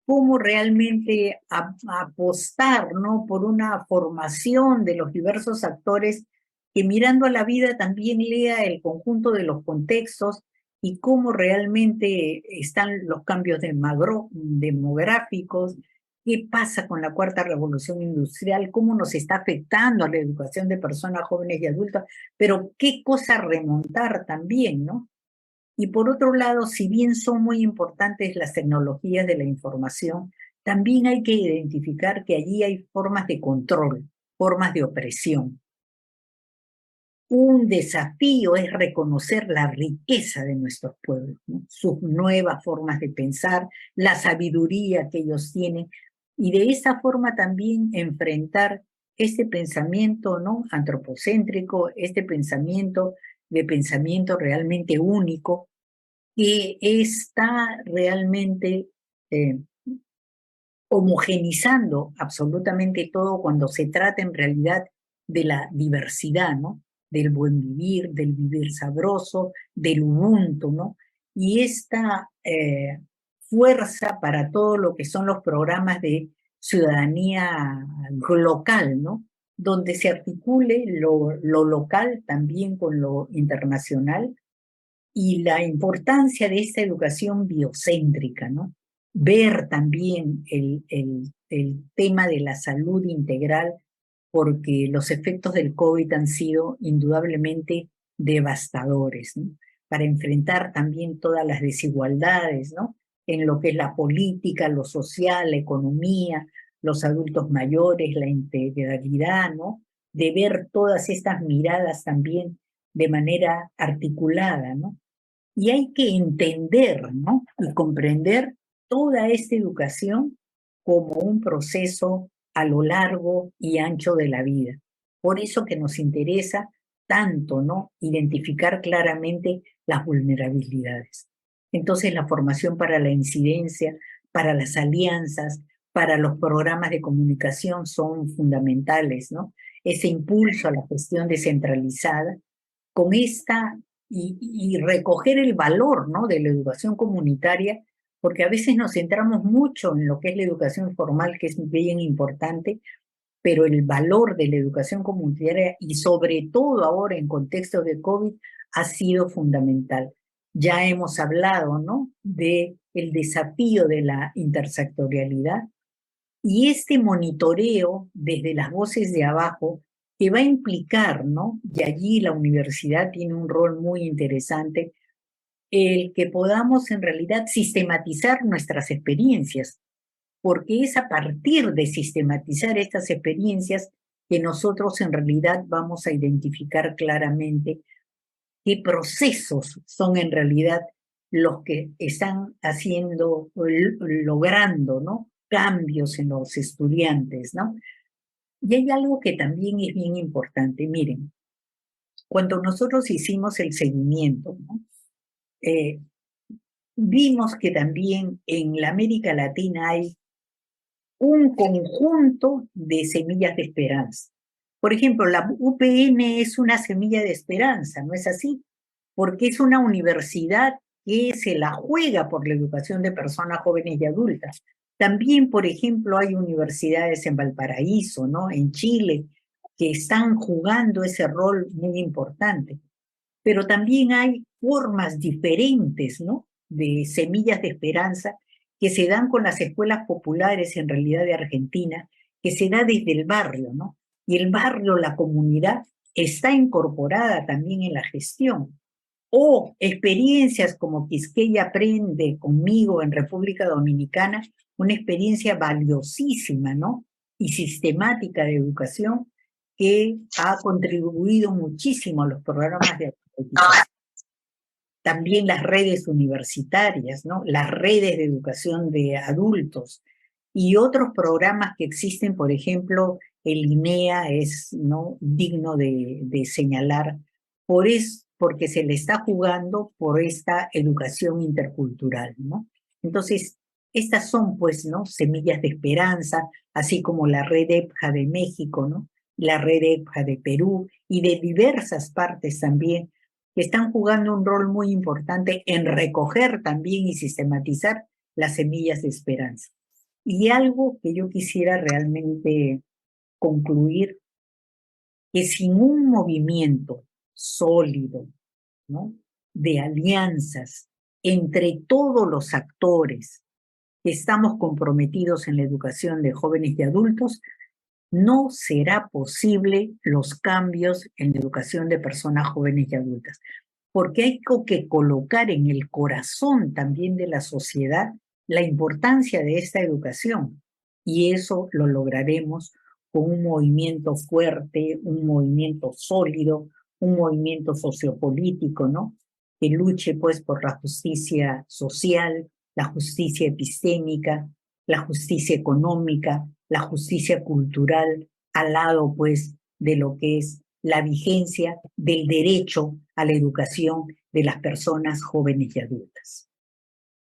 ¿Cómo realmente apostar, ¿no? Por una formación de los diversos actores que mirando a la vida también lea el conjunto de los contextos y cómo realmente están los cambios demográficos, qué pasa con la cuarta revolución industrial, cómo nos está afectando a la educación de personas jóvenes y adultas, pero qué cosa remontar también, ¿no? Y por otro lado, si bien son muy importantes las tecnologías de la información, también hay que identificar que allí hay formas de control, formas de opresión. Un desafío es reconocer la riqueza de nuestros pueblos, ¿no? Sus nuevas formas de pensar, la sabiduría que ellos tienen, y de esa forma también enfrentar este pensamiento, ¿no? Antropocéntrico, este pensamiento realmente único, que está realmente homogenizando absolutamente todo cuando se trata en realidad de la diversidad, ¿no? Del buen vivir, del vivir sabroso, del ubuntu, ¿no? Y esta fuerza para todo lo que son los programas de ciudadanía local, ¿no? Donde se articule lo local también con lo internacional, y la importancia de esta educación biocéntrica, ¿no? Ver también el tema de la salud integral, porque los efectos del COVID han sido indudablemente devastadores, ¿no? Para enfrentar también todas las desigualdades, ¿no? En lo que es la política, lo social, la economía, los adultos mayores, la integralidad, ¿no? De ver todas estas miradas también de manera articulada, ¿no? Y hay que entender, ¿no? Y comprender toda esta educación como un proceso a lo largo y ancho de la vida. Por eso que nos interesa tanto, ¿no? Identificar claramente las vulnerabilidades. Entonces, la formación para la incidencia, para las alianzas, para los programas de comunicación son fundamentales, ¿no? Ese impulso a la gestión descentralizada, con esta y recoger el valor, ¿no? De la educación comunitaria, porque a veces nos centramos mucho en lo que es la educación formal, que es bien importante, pero el valor de la educación comunitaria y sobre todo ahora en contexto de COVID ha sido fundamental. Ya hemos hablado, ¿no? De el desafío de la intersectorialidad y este monitoreo desde las voces de abajo que va a implicar, ¿no? Y allí la universidad tiene un rol muy interesante, el que podamos en realidad sistematizar nuestras experiencias, porque es a partir de sistematizar estas experiencias que nosotros en realidad vamos a identificar claramente qué procesos son en realidad los que están haciendo, logrando, ¿no? Cambios en los estudiantes, ¿no? Y hay algo que también es bien importante. Miren, cuando nosotros hicimos el seguimiento, ¿no? Vimos que también en la América Latina hay un conjunto de semillas de esperanza. Por ejemplo, la UPN es una semilla de esperanza, ¿no es así? Porque es una universidad que se la juega por la educación de personas jóvenes y adultas. También, por ejemplo, hay universidades en Valparaíso, ¿no? En Chile, que están jugando ese rol muy importante. Pero también hay formas diferentes, ¿no? De semillas de esperanza que se dan con las escuelas populares en realidad de Argentina, que se da desde el barrio, ¿no? Y el barrio, la comunidad, está incorporada también en la gestión. O experiencias como Quisqueya Aprende conmigo en República Dominicana, una experiencia valiosísima, ¿no? Y sistemática de educación que ha contribuido muchísimo a los programas de alfabetización. También las redes universitarias, ¿no? Las redes de educación de adultos y otros programas que existen, por ejemplo, el INEA es, ¿no?, digno de señalar porque se le está jugando por esta educación intercultural, ¿no? Entonces, estas son, pues, ¿no?, semillas de esperanza, así como la red EPJA de México, ¿no?, la red EPJA de Perú y de diversas partes también, que están jugando un rol muy importante en recoger también y sistematizar las semillas de esperanza. Y algo que yo quisiera realmente concluir, que sin un movimiento sólido, ¿no?, de alianzas entre todos los actores que estamos comprometidos en la educación de jóvenes y adultos, no será posible los cambios en la educación de personas jóvenes y adultas, porque hay que colocar en el corazón también de la sociedad la importancia de esta educación, y eso lo lograremos con un movimiento fuerte, un movimiento sólido, un movimiento sociopolítico, ¿no?, que luche pues por la justicia social, la justicia epistémica, la justicia económica, la justicia cultural, al lado pues de lo que es la vigencia del derecho a la educación de las personas jóvenes y adultas.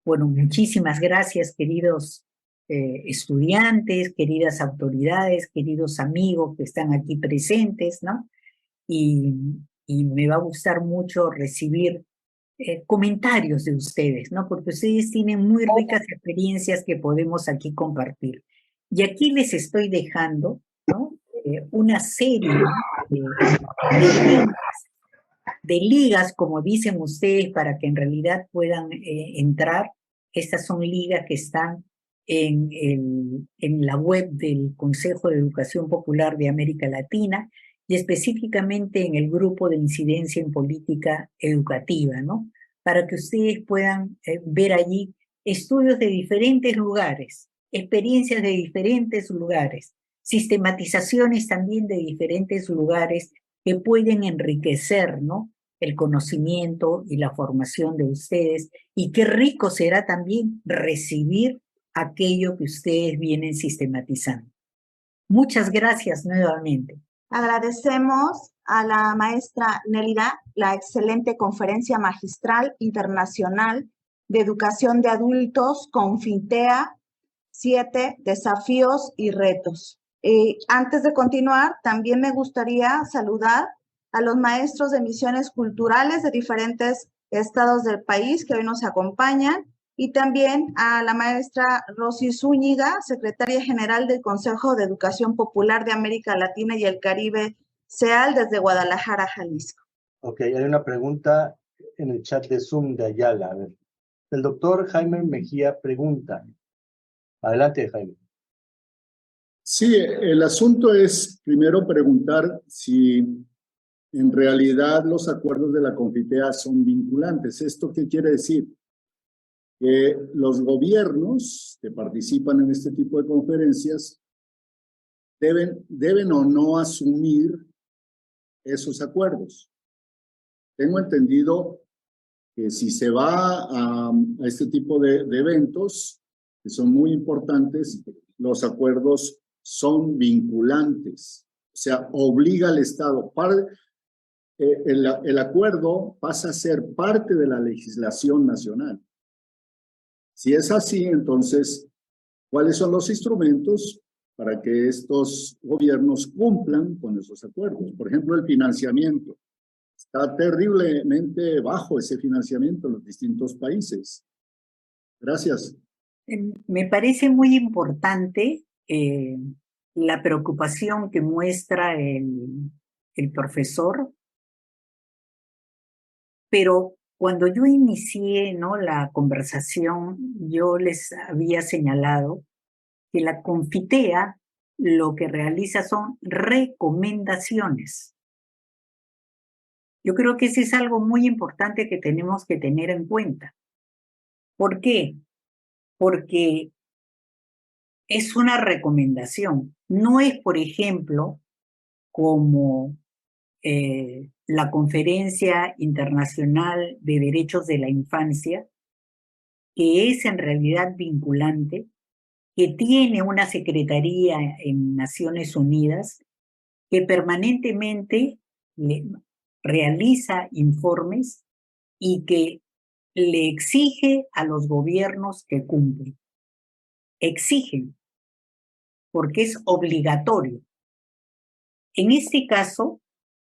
Bueno, muchísimas gracias, queridos estudiantes, queridas autoridades, queridos amigos que están aquí presentes, ¿no? Y me va a gustar mucho recibir comentarios de ustedes, ¿no? Porque ustedes tienen muy ricas experiencias que podemos aquí compartir. Y aquí les estoy dejando, ¿no?, una serie de ligas, como dicen ustedes, para que en realidad puedan entrar. Estas son ligas que están en la web del Consejo de Educación Popular de América Latina y específicamente en el grupo de incidencia en política educativa, ¿no?, para que ustedes puedan ver allí estudios de diferentes lugares, experiencias de diferentes lugares, sistematizaciones también de diferentes lugares que pueden enriquecer, ¿no?, el conocimiento y la formación de ustedes, y qué rico será también recibir aquello que ustedes vienen sistematizando. Muchas gracias nuevamente. Agradecemos a la maestra Nélida la excelente conferencia magistral internacional de educación de adultos con FINTEA 7, desafíos y retos. Antes de continuar, también me gustaría saludar a los maestros de misiones culturales de diferentes estados del país que hoy nos acompañan, y también a la maestra Rosy Zúñiga, secretaria general del Consejo de Educación Popular de América Latina y el Caribe, CEAL, desde Guadalajara, Jalisco. Ok, hay una pregunta en el chat de Zoom de Ayala. A ver. El doctor Jaime Mejía pregunta. Adelante, Jaime. Sí, el asunto es primero preguntar si en realidad los acuerdos de la CONFITEA son vinculantes. ¿Esto qué quiere decir? Que los gobiernos que participan en este tipo de conferencias deben o no asumir esos acuerdos. Tengo entendido que si se va a este tipo de eventos, que son muy importantes, los acuerdos son vinculantes, o sea, obliga al Estado. El acuerdo pasa a ser parte de la legislación nacional. Si es así, entonces, ¿cuáles son los instrumentos para que estos gobiernos cumplan con esos acuerdos? Por ejemplo, el financiamiento. Está terriblemente bajo ese financiamiento en los distintos países. Gracias. Me parece muy importante la preocupación que muestra el profesor, pero cuando yo inicié, ¿no?, la conversación, yo les había señalado que la Confitea lo que realiza son recomendaciones. Yo creo que eso es algo muy importante que tenemos que tener en cuenta. ¿Por qué? Porque es una recomendación. No es, por ejemplo, como la Conferencia Internacional de Derechos de la Infancia, que es en realidad vinculante, que tiene una secretaría en Naciones Unidas que permanentemente realiza informes y que le exige a los gobiernos que cumplen. Exigen, porque es obligatorio. En este caso,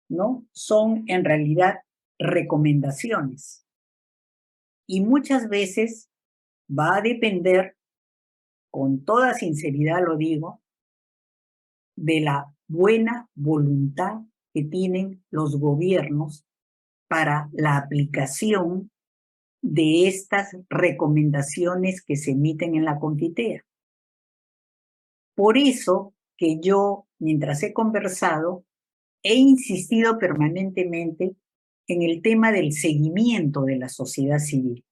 ¿no?, son en realidad recomendaciones. Y muchas veces va a depender, con toda sinceridad lo digo, de la buena voluntad que tienen los gobiernos para la aplicación de estas recomendaciones que se emiten en la Confitea. Por eso que yo, mientras he conversado, he insistido permanentemente en el tema del seguimiento de la sociedad civil.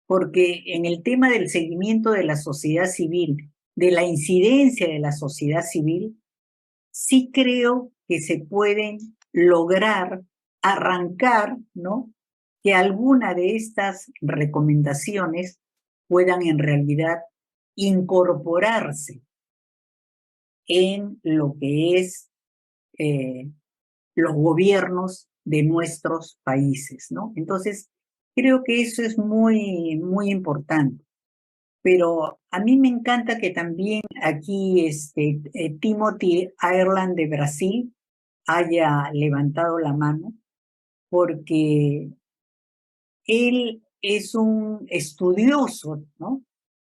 Porque en el tema del seguimiento de la sociedad civil, de la incidencia de la sociedad civil, sí creo que se pueden lograr arrancar, ¿no?, que alguna de estas recomendaciones puedan en realidad incorporarse en lo que es los gobiernos de nuestros países, ¿no? Entonces, creo que eso es muy, muy importante. Pero a mí me encanta que también aquí Timothy Ireland de Brasil haya levantado la mano, porque él es un estudioso, ¿no?,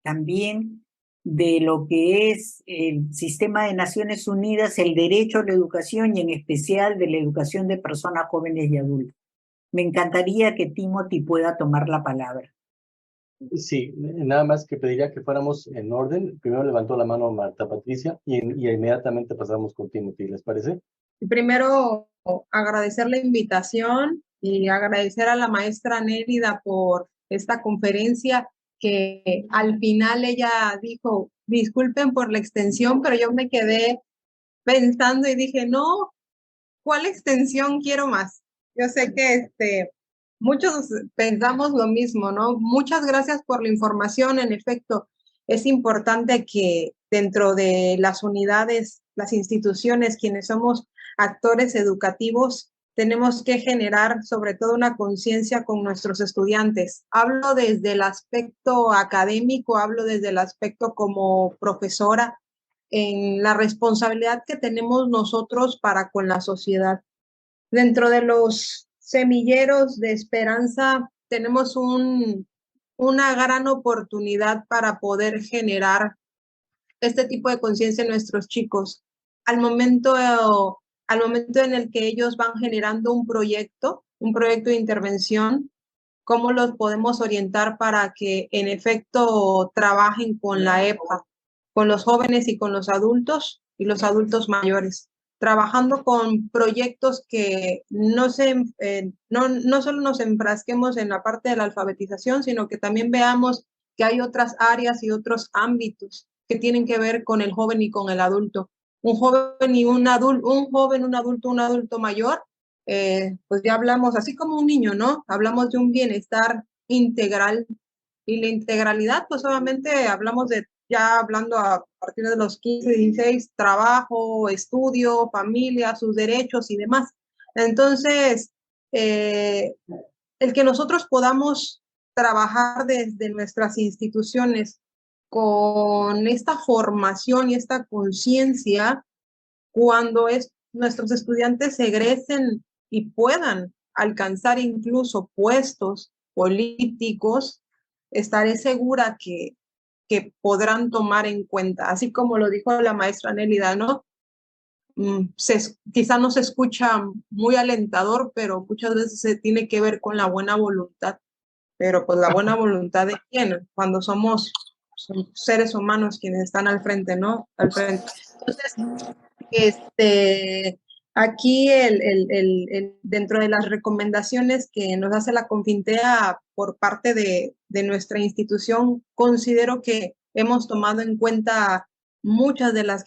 también de lo que es el sistema de Naciones Unidas, el derecho a la educación y en especial de la educación de personas jóvenes y adultas. Me encantaría que Timothy pueda tomar la palabra. Sí, nada más que pediría que fuéramos en orden. Primero levantó la mano Marta Patricia y inmediatamente pasamos con Timothy, ¿les parece? Primero, agradecer la invitación y agradecer a la maestra Nélida por esta conferencia, que al final ella dijo, disculpen por la extensión, pero yo me quedé pensando y dije, no, ¿cuál extensión quiero más? Yo sé que muchos pensamos lo mismo, ¿no? Muchas gracias por la información. En efecto, es importante que dentro de las unidades, las instituciones, quienes somos actores educativos, tenemos que generar sobre todo una conciencia con nuestros estudiantes. Hablo desde el aspecto académico, hablo desde el aspecto como profesora, en la responsabilidad que tenemos nosotros para con la sociedad. Dentro de los semilleros de esperanza tenemos una gran oportunidad para poder generar este tipo de conciencia en nuestros chicos. Al momento en el que ellos van generando un proyecto de intervención, ¿cómo los podemos orientar para que en efecto trabajen con la EPA, con los jóvenes y con los adultos y los adultos mayores? Trabajando con proyectos que no solo nos enfrasquemos en la parte de la alfabetización, sino que también veamos que hay otras áreas y otros ámbitos que tienen que ver con el joven y con el adulto. Un joven y un adulto, un adulto mayor, pues ya hablamos, así como un niño, ¿no? Hablamos de un bienestar integral, y la integralidad, pues obviamente hablamos de ya hablando a partir de los 15, 16, trabajo, estudio, familia, sus derechos y demás. Entonces, el que nosotros podamos trabajar desde nuestras instituciones con esta formación y esta conciencia, cuando nuestros estudiantes egresen y puedan alcanzar incluso puestos políticos, estaré segura que podrán tomar en cuenta, así como lo dijo la maestra Nélida, ¿no? Quizá no se escucha muy alentador, pero muchas veces se tiene que ver con la buena voluntad. Pero pues la buena voluntad de quién, cuando son seres humanos quienes están al frente, ¿no? Al frente. Entonces, aquí dentro de las recomendaciones que nos hace la Confintea por parte de nuestra institución, considero que hemos tomado en cuenta muchas de las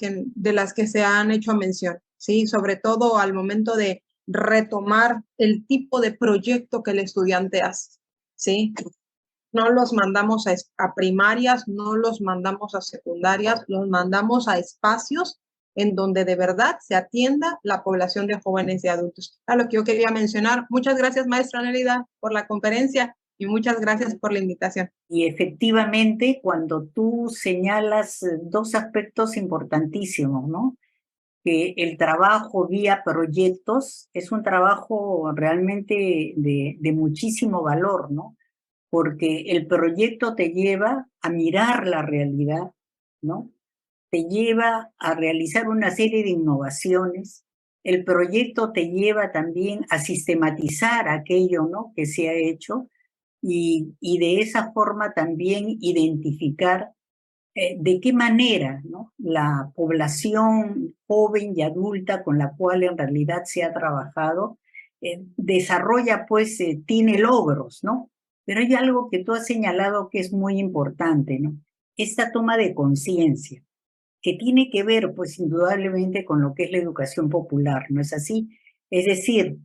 que se han hecho mención, ¿sí? Sobre todo al momento de retomar el tipo de proyecto que el estudiante hace, ¿sí? No los mandamos a primarias, no los mandamos a secundarias, los mandamos a espacios en donde de verdad se atienda la población de jóvenes y adultos. A lo que yo quería mencionar. Muchas gracias, maestra Nélida, por la conferencia y muchas gracias por la invitación. Y efectivamente, cuando tú señalas dos aspectos importantísimos, ¿no? Que el trabajo vía proyectos es un trabajo realmente de muchísimo valor, ¿no? Porque el proyecto te lleva a mirar la realidad, ¿no? Te lleva a realizar una serie de innovaciones. El proyecto te lleva también a sistematizar aquello, ¿no?, que se ha hecho y de esa forma también identificar de qué manera, ¿no?, la población joven y adulta con la cual en realidad se ha trabajado desarrolla, pues, tiene logros, ¿no? Pero hay algo que tú has señalado que es muy importante, ¿no? Esta toma de conciencia, que tiene que ver, pues, indudablemente con lo que es la educación popular, ¿no es así? Es decir,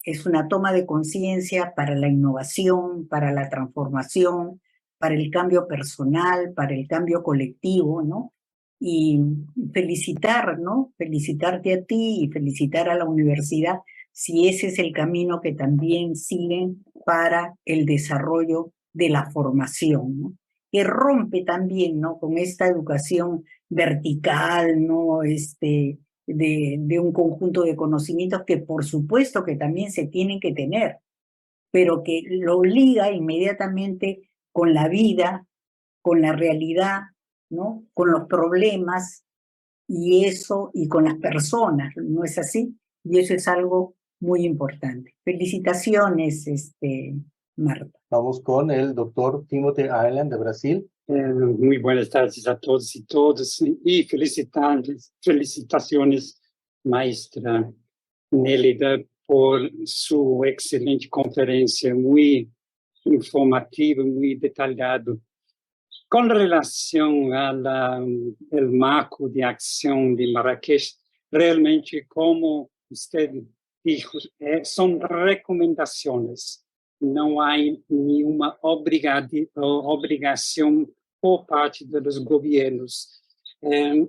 es una toma de conciencia para la innovación, para la transformación, para el cambio personal, para el cambio colectivo, ¿no? Y felicitar, ¿no? Felicitarte a ti y felicitar a la universidad si ese es el camino que también siguen para el desarrollo de la formación, ¿no? Que rompe también, ¿no?, con esta educación vertical, ¿no?, de un conjunto de conocimientos que por supuesto que también se tienen que tener, pero que lo liga inmediatamente con la vida, con la realidad, ¿no?, con los problemas y eso, y con las personas, ¿no es así? Y eso es algo muy importante. Felicitaciones, Marta. Vamos con el doctor Timothy Ireland de Brasil. Muy buenas tardes a todos y todas y felicitaciones, maestra Nélida, por su excelente conferencia, muy informativa, muy detallado. Con relación al marco de acción de Marrakech, realmente, como usted dijo, son recomendaciones. Não há nenhuma obrigação por parte dos governos.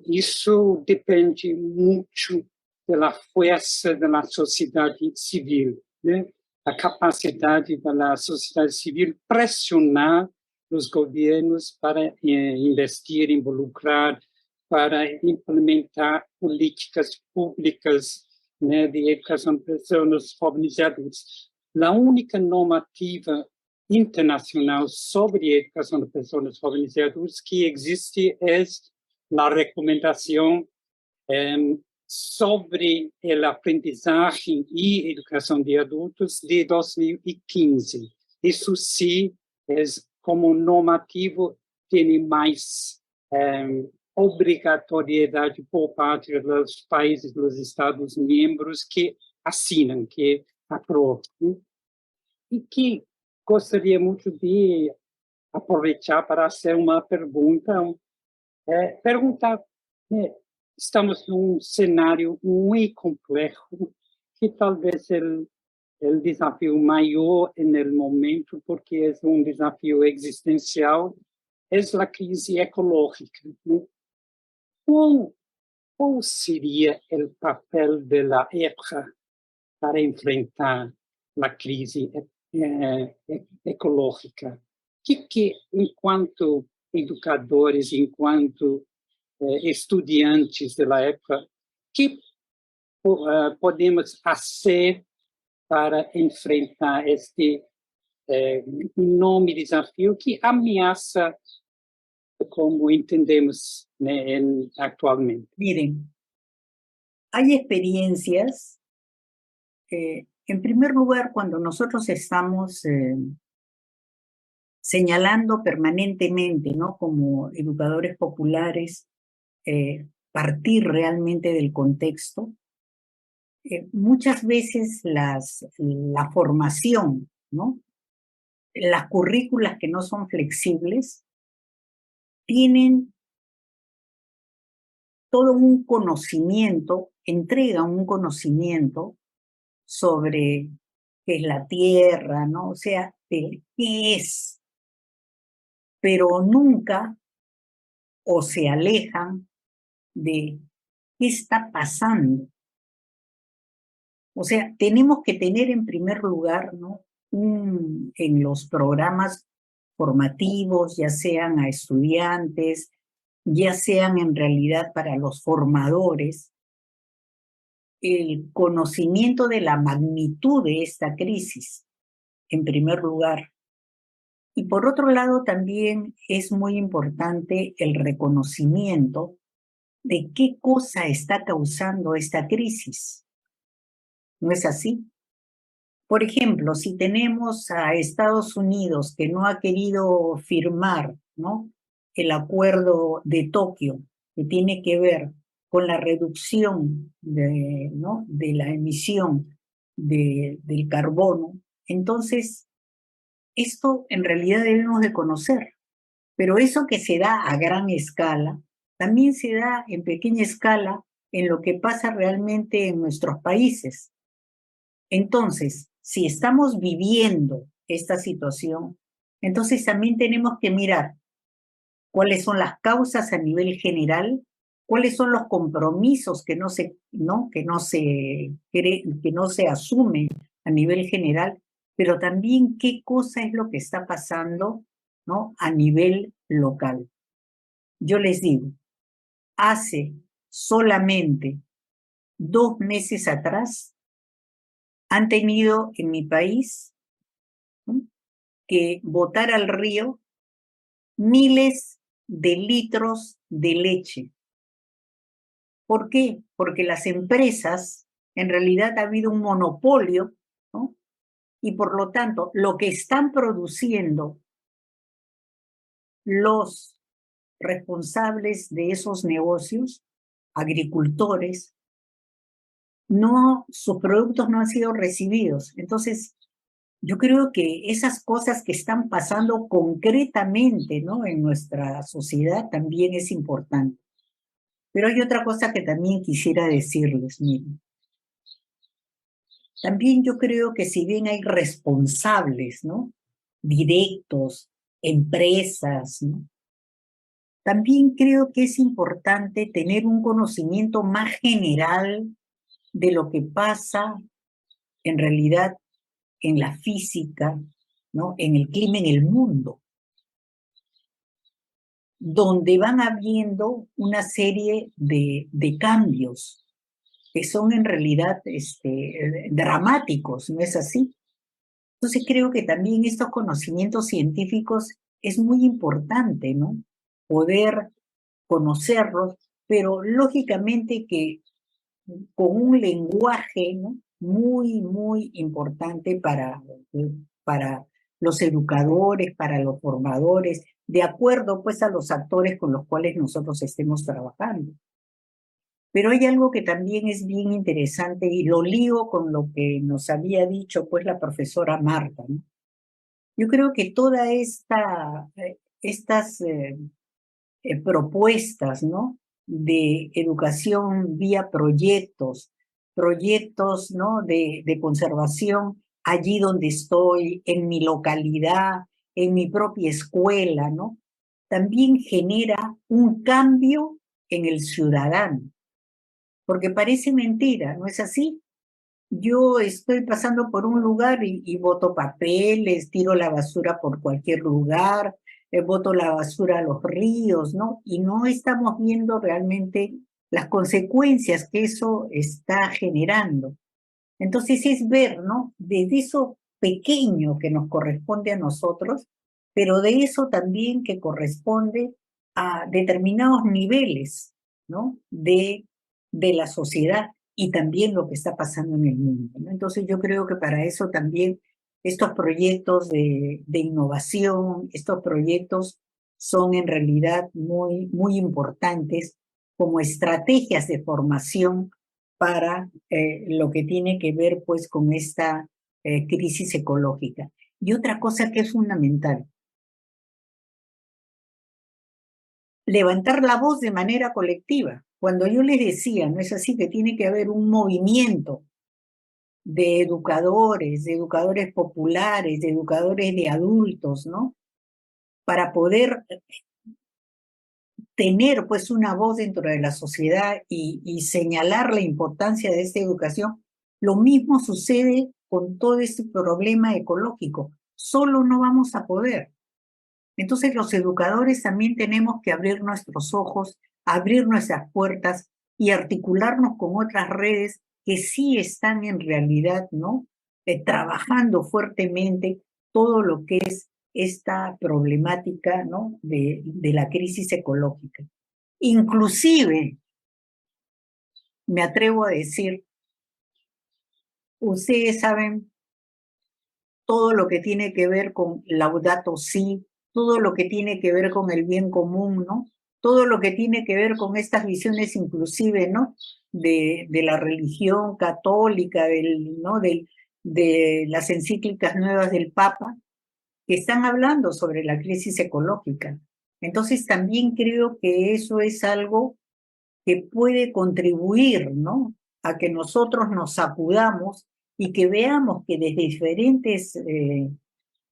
Isso depende muito da força da sociedade civil, né? A capacidade da sociedade civil pressionar os governos para investir, involucrar, para implementar políticas públicas, né, de educação de pessoas jovens e adultos. A única normativa internacional sobre educação de pessoas jovens e adultos que existe é a recomendação sobre a aprendizagem e educação de adultos de 2015. Isso sim, como normativo, tem mais obrigatoriedade por parte dos países, dos Estados-membros que assinam, que aprovam. E que gostaria muito de aproveitar para fazer uma pergunta. Perguntar, estamos num cenário muito complexo, que talvez o desafio maior no momento, porque é um desafio existencial, es la crisis ecológica, ¿no? ¿Cuál sería el papel de la EPRA para enfrentar la crisis ecológica? Que en cuanto educadores, en cuanto estudiantes de la EPRA, ¿qué podemos hacer para enfrentar este enorme desafío que ameaça, como entendemos, né, actualmente? Miren, hay experiencias, en primer lugar, cuando nosotros estamos señalando permanentemente, ¿no? Como educadores populares, partir realmente del contexto. Muchas veces la formación, ¿no? Las currículas que no son flexibles tienen todo un conocimiento, entregan un conocimiento sobre qué es la tierra, ¿no? O sea, de qué es, pero nunca o se alejan de qué está pasando. O sea, tenemos que tener en primer lugar, ¿no? En los programas formativos, ya sean a estudiantes, ya sean en realidad para los formadores, el conocimiento de la magnitud de esta crisis, en primer lugar. Y por otro lado, también es muy importante el reconocimiento de qué cosa está causando esta crisis. ¿No es así? Por ejemplo, si tenemos a Estados Unidos que no ha querido firmar, ¿no?, el acuerdo de Tokio, que tiene que ver con la reducción de, ¿no?, de la emisión del carbono, entonces esto en realidad debemos de conocer. Pero eso que se da a gran escala, también se da en pequeña escala en lo que pasa realmente en nuestros países. Entonces, si estamos viviendo esta situación, entonces también tenemos que mirar cuáles son las causas a nivel general, cuáles son los compromisos que no se asumen a nivel general, pero también qué cosa es lo que está pasando, ¿no?, a nivel local. Yo les digo, hace solamente 2 meses atrás, han tenido en mi país, ¿no?, que botar al río miles de litros de leche. ¿Por qué? Porque las empresas, en realidad ha habido un monopolio, ¿no?, y por lo tanto, lo que están produciendo los responsables de esos negocios, agricultores, sus productos no han sido recibidos. Entonces, yo creo que esas cosas que están pasando concretamente, ¿no?, en nuestra sociedad también es importante. Pero hay otra cosa que también quisiera decirles, miren. También yo creo que si bien hay responsables, ¿no?, directos, empresas, ¿no?, también creo que es importante tener un conocimiento más general de lo que pasa en realidad en la física, ¿no?, en el clima, en el mundo, donde van habiendo una serie de cambios que son en realidad dramáticos, ¿no es así? Entonces creo que también estos conocimientos científicos es muy importante, ¿no?, poder conocerlos, pero lógicamente que con un lenguaje, ¿no?, muy, muy importante para los educadores, para los formadores, de acuerdo pues a los actores con los cuales nosotros estemos trabajando. Pero hay algo que también es bien interesante y lo ligo con lo que nos había dicho pues la profesora Marta, ¿no? Yo creo que todas estas propuestas, ¿no?, de educación vía proyectos, ¿no?, de conservación allí donde estoy, en mi localidad, en mi propia escuela, ¿no?, también genera un cambio en el ciudadano. Porque parece mentira, ¿no es así? Yo estoy pasando por un lugar y boto papeles, tiro la basura por cualquier lugar, boto la basura a los ríos, ¿no? Y no estamos viendo realmente las consecuencias que eso está generando. Entonces es ver, ¿no? Desde eso pequeño que nos corresponde a nosotros, pero de eso también que corresponde a determinados niveles, ¿no? De la sociedad y también lo que está pasando en el mundo, ¿no? Entonces yo creo que para eso también estos proyectos de innovación, estos proyectos son en realidad muy importantes como estrategias de formación para lo que tiene que ver pues con esta crisis ecológica. Y otra cosa que es fundamental, levantar la voz de manera colectiva. Cuando yo les decía, no es así, que tiene que haber un movimiento de educadores populares, de educadores de adultos, ¿no? Para poder tener pues una voz dentro de la sociedad y señalar la importancia de esta educación. Lo mismo sucede con todo este problema ecológico. Solo no vamos a poder. Entonces los educadores también tenemos que abrir nuestros ojos, abrir nuestras puertas y articularnos con otras redes que sí están en realidad, ¿no? Trabajando fuertemente todo lo que es esta problemática, ¿no? de la crisis ecológica. Inclusive, me atrevo a decir, ustedes saben todo lo que tiene que ver con Laudato Si, todo lo que tiene que ver con el bien común, ¿no? Todo lo que tiene que ver con estas visiones inclusive, ¿no? De la religión católica, ¿no? de las encíclicas nuevas del Papa, que están hablando sobre la crisis ecológica. Entonces también creo que eso es algo que puede contribuir, ¿no? A que nosotros nos sacudamos y que veamos que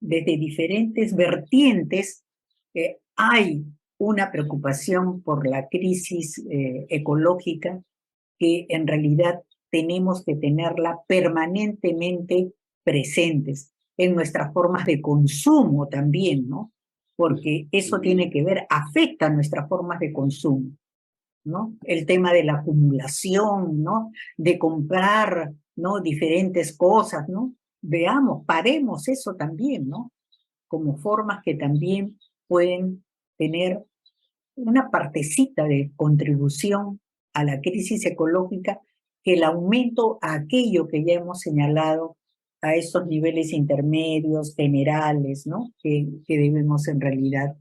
desde diferentes vertientes hay una preocupación por la crisis ecológica que en realidad tenemos que tenerla permanentemente presentes en nuestras formas de consumo también, ¿no? Porque eso tiene que ver, afecta nuestras formas de consumo, ¿no? El tema de la acumulación, ¿no? De comprar, ¿no? Diferentes cosas, ¿no? Veamos, paremos eso también, ¿no? Como formas que también pueden tener una partecita de contribución a la crisis ecológica, que el aumento a aquello que ya hemos señalado, a esos niveles intermedios, generales, ¿no? Que debemos en realidad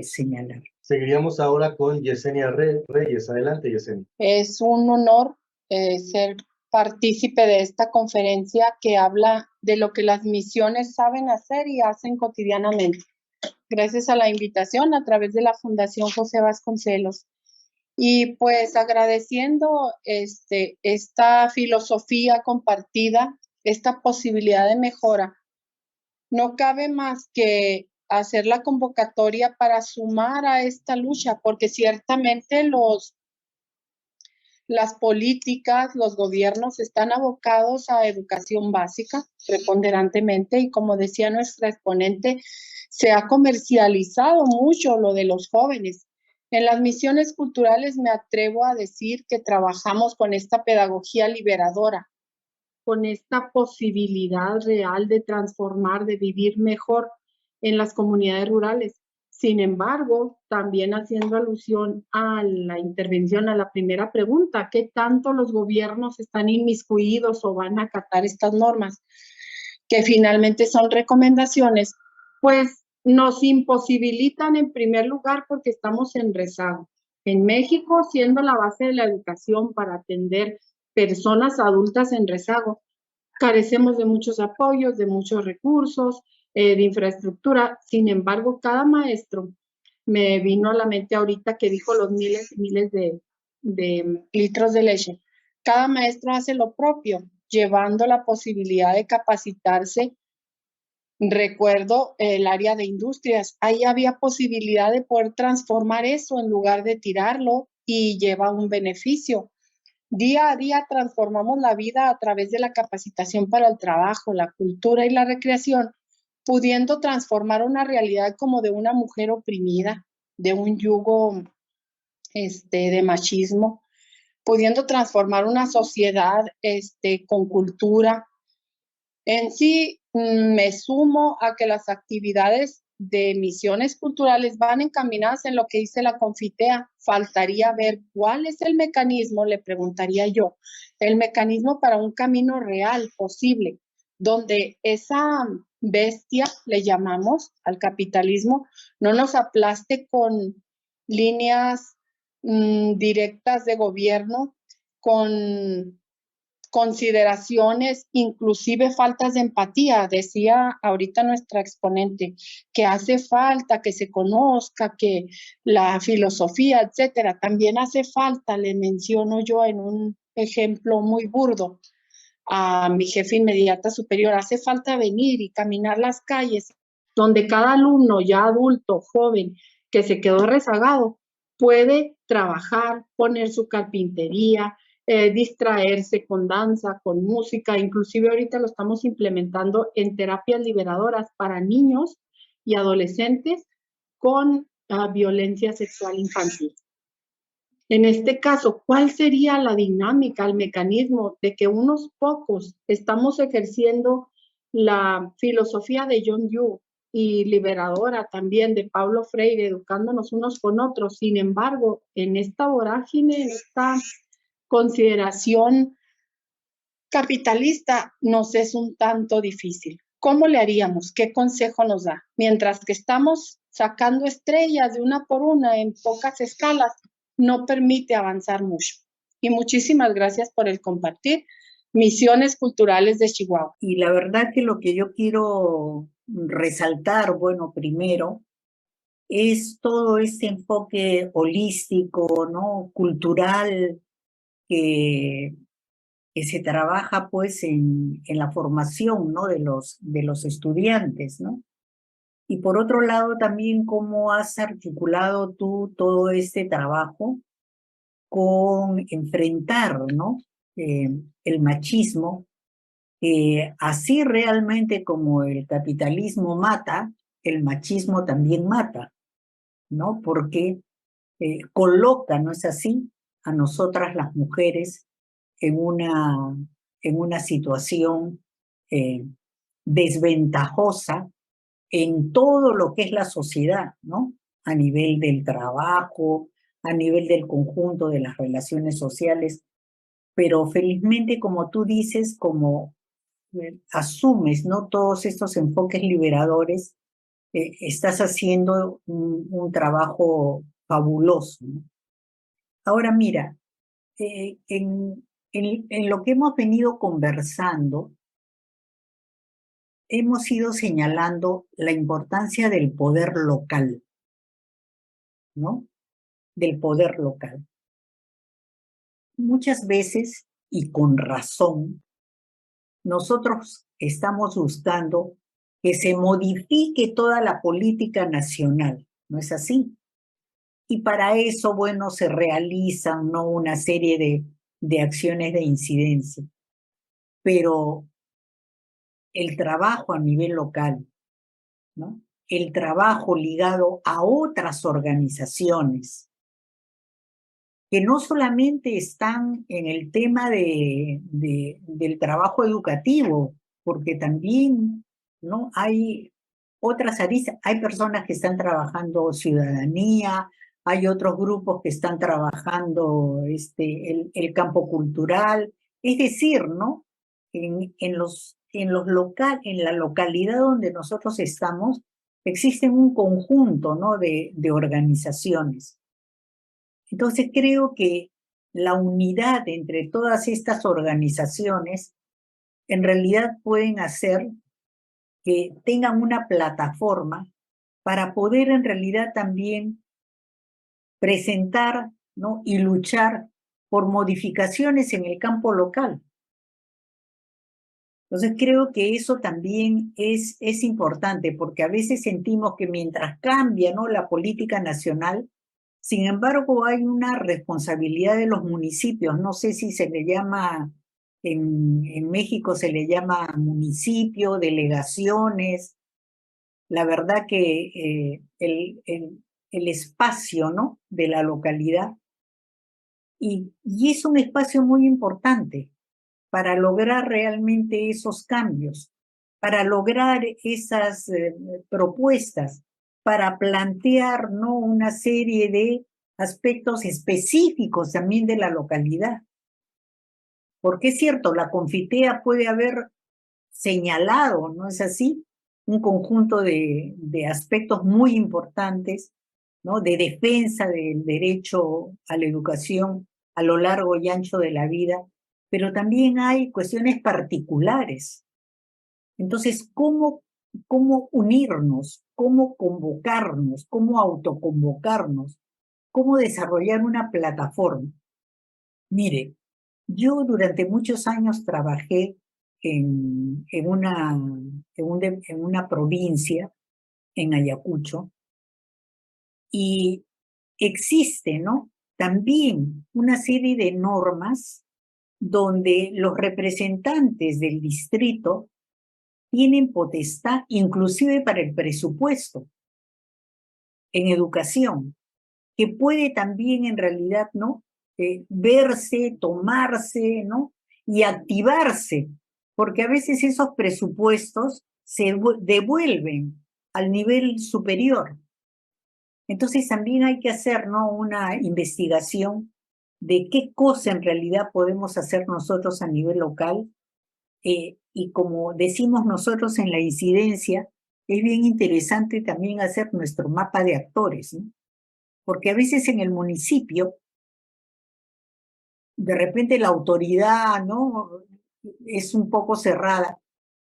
señalar. Seguiríamos ahora con Yesenia Reyes. Adelante, Yesenia. Es un honor ser partícipe de esta conferencia que habla de lo que las misiones saben hacer y hacen cotidianamente. Gracias a la invitación a través de la Fundación José Vasconcelos. Y pues agradeciendo esta filosofía compartida, esta posibilidad de mejora, no cabe más que hacer la convocatoria para sumar a esta lucha, porque ciertamente las políticas, los gobiernos están abocados a educación básica preponderantemente y como decía nuestra exponente, se ha comercializado mucho lo de los jóvenes. En las misiones culturales me atrevo a decir que trabajamos con esta pedagogía liberadora, con esta posibilidad real de transformar, de vivir mejor en las comunidades rurales. Sin embargo, también haciendo alusión a la intervención, a la primera pregunta, ¿qué tanto los gobiernos están inmiscuidos o van a acatar estas normas? Que finalmente son recomendaciones, pues nos imposibilitan en primer lugar porque estamos en rezago. En México, siendo la base de la educación para atender personas adultas en rezago, carecemos de muchos apoyos, de muchos recursos, de infraestructura. Sin embargo, cada maestro, me vino a la mente ahorita que dijo los miles y miles de litros de leche, cada maestro hace lo propio, llevando la posibilidad de capacitarse Recuerdo el área de industrias, ahí había posibilidad de poder transformar eso en lugar de tirarlo y lleva un beneficio. Día a día transformamos la vida a través de la capacitación para el trabajo, la cultura y la recreación, pudiendo transformar una realidad como de una mujer oprimida, de un yugo de machismo, pudiendo transformar una sociedad con cultura. En sí, me sumo a que las actividades de misiones culturales van encaminadas en lo que dice la Confitea. Faltaría ver cuál es el mecanismo, le preguntaría yo, el mecanismo para un camino real, posible, donde esa bestia, le llamamos al capitalismo, no nos aplaste con líneas directas de gobierno, con consideraciones, inclusive faltas de empatía. Decía ahorita nuestra exponente que hace falta que se conozca, que la filosofía, etcétera, también hace falta, le menciono yo en un ejemplo muy burdo a mi jefe inmediata superior, hace falta venir y caminar las calles donde cada alumno ya adulto, joven, que se quedó rezagado, puede trabajar, poner su carpintería, distraerse con danza, con música, inclusive ahorita lo estamos implementando en terapias liberadoras para niños y adolescentes con violencia sexual infantil. En este caso, ¿cuál sería la dinámica, el mecanismo de que unos pocos estamos ejerciendo la filosofía de John Dewey y liberadora también de Paulo Freire, educándonos unos con otros? Sin embargo, en esta vorágine, en esta consideración capitalista, nos es un tanto difícil. ¿Cómo le haríamos? ¿Qué consejo nos da? Mientras que estamos sacando estrellas de una por una en pocas escalas, no permite avanzar mucho. Y muchísimas gracias por el compartir. Misiones Culturales de Chihuahua. Y la verdad que lo que yo quiero resaltar, bueno, primero, es todo este enfoque holístico, ¿no? Cultural, que se trabaja pues en la formación, ¿no? de los estudiantes, ¿no? Y por otro lado también cómo has articulado tú todo este trabajo con enfrentar, ¿no? El machismo, así realmente como el capitalismo mata, el machismo también mata, ¿no? Porque coloca, ¿no es así?, a nosotras las mujeres en una situación desventajosa en todo lo que es la sociedad, ¿no? A nivel del trabajo, a nivel del conjunto de las relaciones sociales, pero felizmente, como tú dices, como asumes, ¿no?, todos estos enfoques liberadores, estás haciendo un trabajo fabuloso, ¿no? Ahora mira, en lo que hemos venido conversando, hemos ido señalando la importancia del poder local, ¿no? Del poder local. Muchas veces, y con razón, nosotros estamos buscando que se modifique toda la política nacional, ¿no es así? Y para eso, bueno, se realizan, ¿no?, una serie de acciones de incidencia. Pero el trabajo a nivel local, ¿no?, el trabajo ligado a otras organizaciones que no solamente están en el tema del trabajo educativo, porque también, ¿no?, hay otras aristas, hay personas que están trabajando ciudadanía, hay otros grupos que están trabajando el campo cultural, es decir, ¿no?, en la localidad donde nosotros estamos, existen un conjunto, ¿no?, de organizaciones. Entonces creo que la unidad entre todas estas organizaciones en realidad pueden hacer que tengan una plataforma para poder en realidad también presentar, ¿no?, y luchar por modificaciones en el campo local. Entonces creo que eso también es importante, porque a veces sentimos que mientras cambia, ¿no?, la política nacional, sin embargo hay una responsabilidad de los municipios. No sé si se le llama, en México se le llama municipio, delegaciones. La verdad que el espacio, ¿no?, de la localidad, y es un espacio muy importante para lograr realmente esos cambios, para lograr esas propuestas, para plantear, ¿no?, una serie de aspectos específicos también de la localidad. Porque es cierto, la Confitea puede haber señalado, ¿no es así?, un conjunto de aspectos muy importantes, ¿no?, de defensa del derecho a la educación a lo largo y ancho de la vida, pero también hay cuestiones particulares. Entonces, ¿cómo unirnos? ¿Cómo convocarnos? ¿Cómo autoconvocarnos? ¿Cómo desarrollar una plataforma? Mire, yo durante muchos años trabajé en una provincia, en Ayacucho, y existe, ¿no?, también una serie de normas donde los representantes del distrito tienen potestad, inclusive para el presupuesto en educación, que puede también en realidad, ¿no?, verse, tomarse, ¿no?, y activarse, porque a veces esos presupuestos se devuelven al nivel superior. Entonces también hay que hacer, ¿no?, una investigación de qué cosa en realidad podemos hacer nosotros a nivel local. Y como decimos nosotros en la incidencia, es bien interesante también hacer nuestro mapa de actores, ¿no? Porque a veces en el municipio, de repente la autoridad, ¿no?, es un poco cerrada,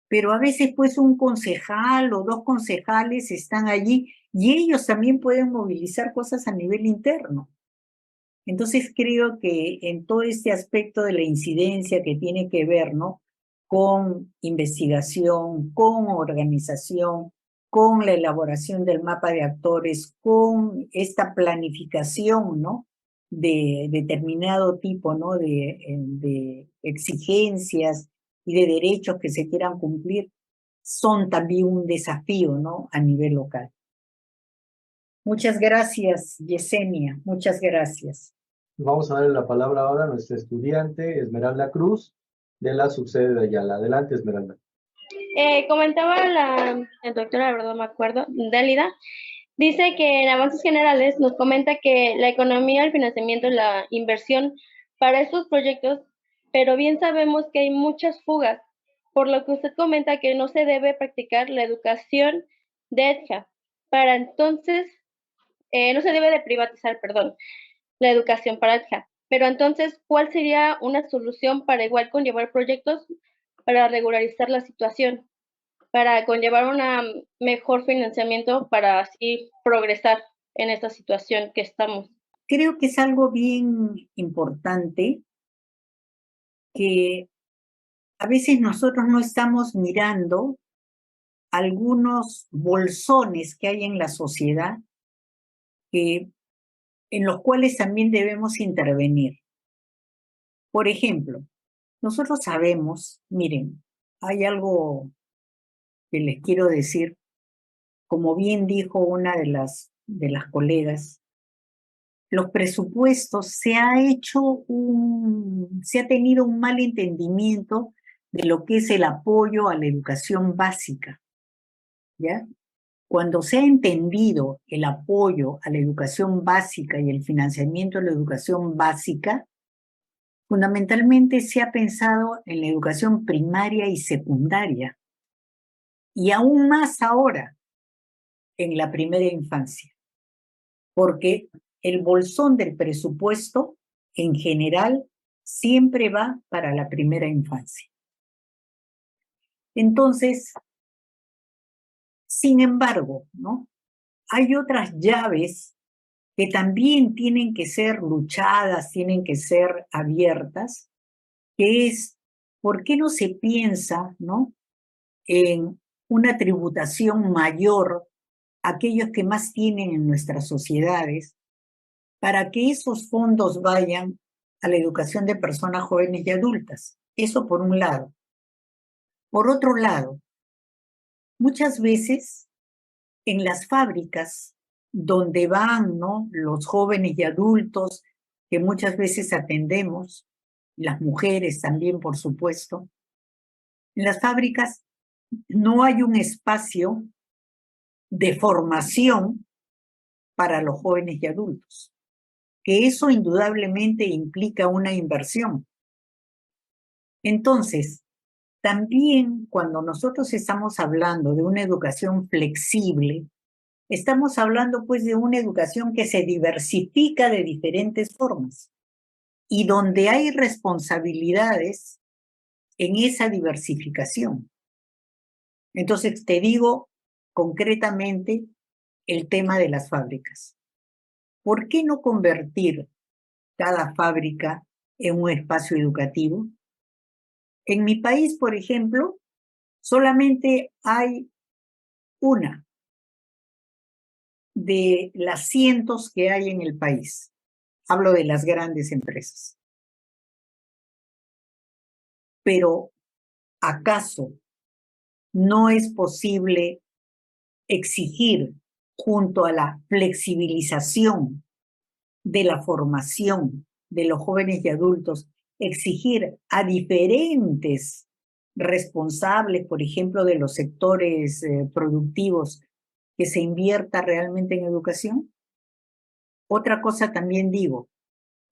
pero a veces pues un concejal o dos concejales están allí y ellos también pueden movilizar cosas a nivel interno. Entonces creo que en todo este aspecto de la incidencia que tiene que ver, ¿no?, con investigación, con organización, con la elaboración del mapa de actores, con esta planificación, ¿no?, de determinado tipo, ¿no?, de exigencias y de derechos que se quieran cumplir, son también un desafío, ¿no?, a nivel local. Muchas gracias, Yesenia, muchas gracias. Vamos a darle la palabra ahora a nuestra estudiante Esmeralda Cruz, de la subsede de Ayala. Adelante, Esmeralda. Comentaba la doctora, la verdad no me acuerdo, Dálida, dice que en avances generales nos comenta que la economía, el financiamiento, la inversión para estos proyectos, pero bien sabemos que hay muchas fugas, por lo que usted comenta que no se debe practicar la educación de EDGA. Para entonces, no se debe de privatizar, perdón, la educación para EDGA. Pero entonces, ¿cuál sería una solución para igual conllevar proyectos para regularizar la situación, para conllevar un mejor financiamiento para así progresar en esta situación que estamos? Creo que es algo bien importante que a veces nosotros no estamos mirando algunos bolsones que hay en la sociedad en los cuales también debemos intervenir. Por ejemplo, nosotros sabemos, miren, hay algo que les quiero decir, como bien dijo una de las colegas, los presupuestos se ha tenido un mal entendimiento de lo que es el apoyo a la educación básica, ¿ya? Cuando se ha entendido el apoyo a la educación básica y el financiamiento de la educación básica, fundamentalmente se ha pensado en la educación primaria y secundaria, y aún más ahora en la primera infancia, porque el bolsón del presupuesto en general siempre va para la primera infancia. Entonces, sin embargo, ¿no?, hay otras llaves que también tienen que ser luchadas, tienen que ser abiertas, que es ¿por qué no se piensa, ¿no?, en una tributación mayor a aquellos que más tienen en nuestras sociedades, para que esos fondos vayan a la educación de personas jóvenes y adultas? Eso por un lado. Por otro lado, muchas veces en las fábricas donde van, ¿no?, los jóvenes y adultos que muchas veces atendemos, las mujeres también, por supuesto, en las fábricas no hay un espacio de formación para los jóvenes y adultos, que eso indudablemente implica una inversión. Entonces, también cuando nosotros estamos hablando de una educación flexible, estamos hablando pues de una educación que se diversifica de diferentes formas y donde hay responsabilidades en esa diversificación. Entonces, te digo concretamente el tema de las fábricas. ¿Por qué no convertir cada fábrica en un espacio educativo? En mi país, por ejemplo, solamente hay una de las cientos que hay en el país. Hablo de las grandes empresas. Pero, ¿acaso no es posible exigir, junto a la flexibilización de la formación de los jóvenes y adultos, exigir a diferentes responsables, por ejemplo, de los sectores productivos, que se invierta realmente en educación? Otra cosa también digo,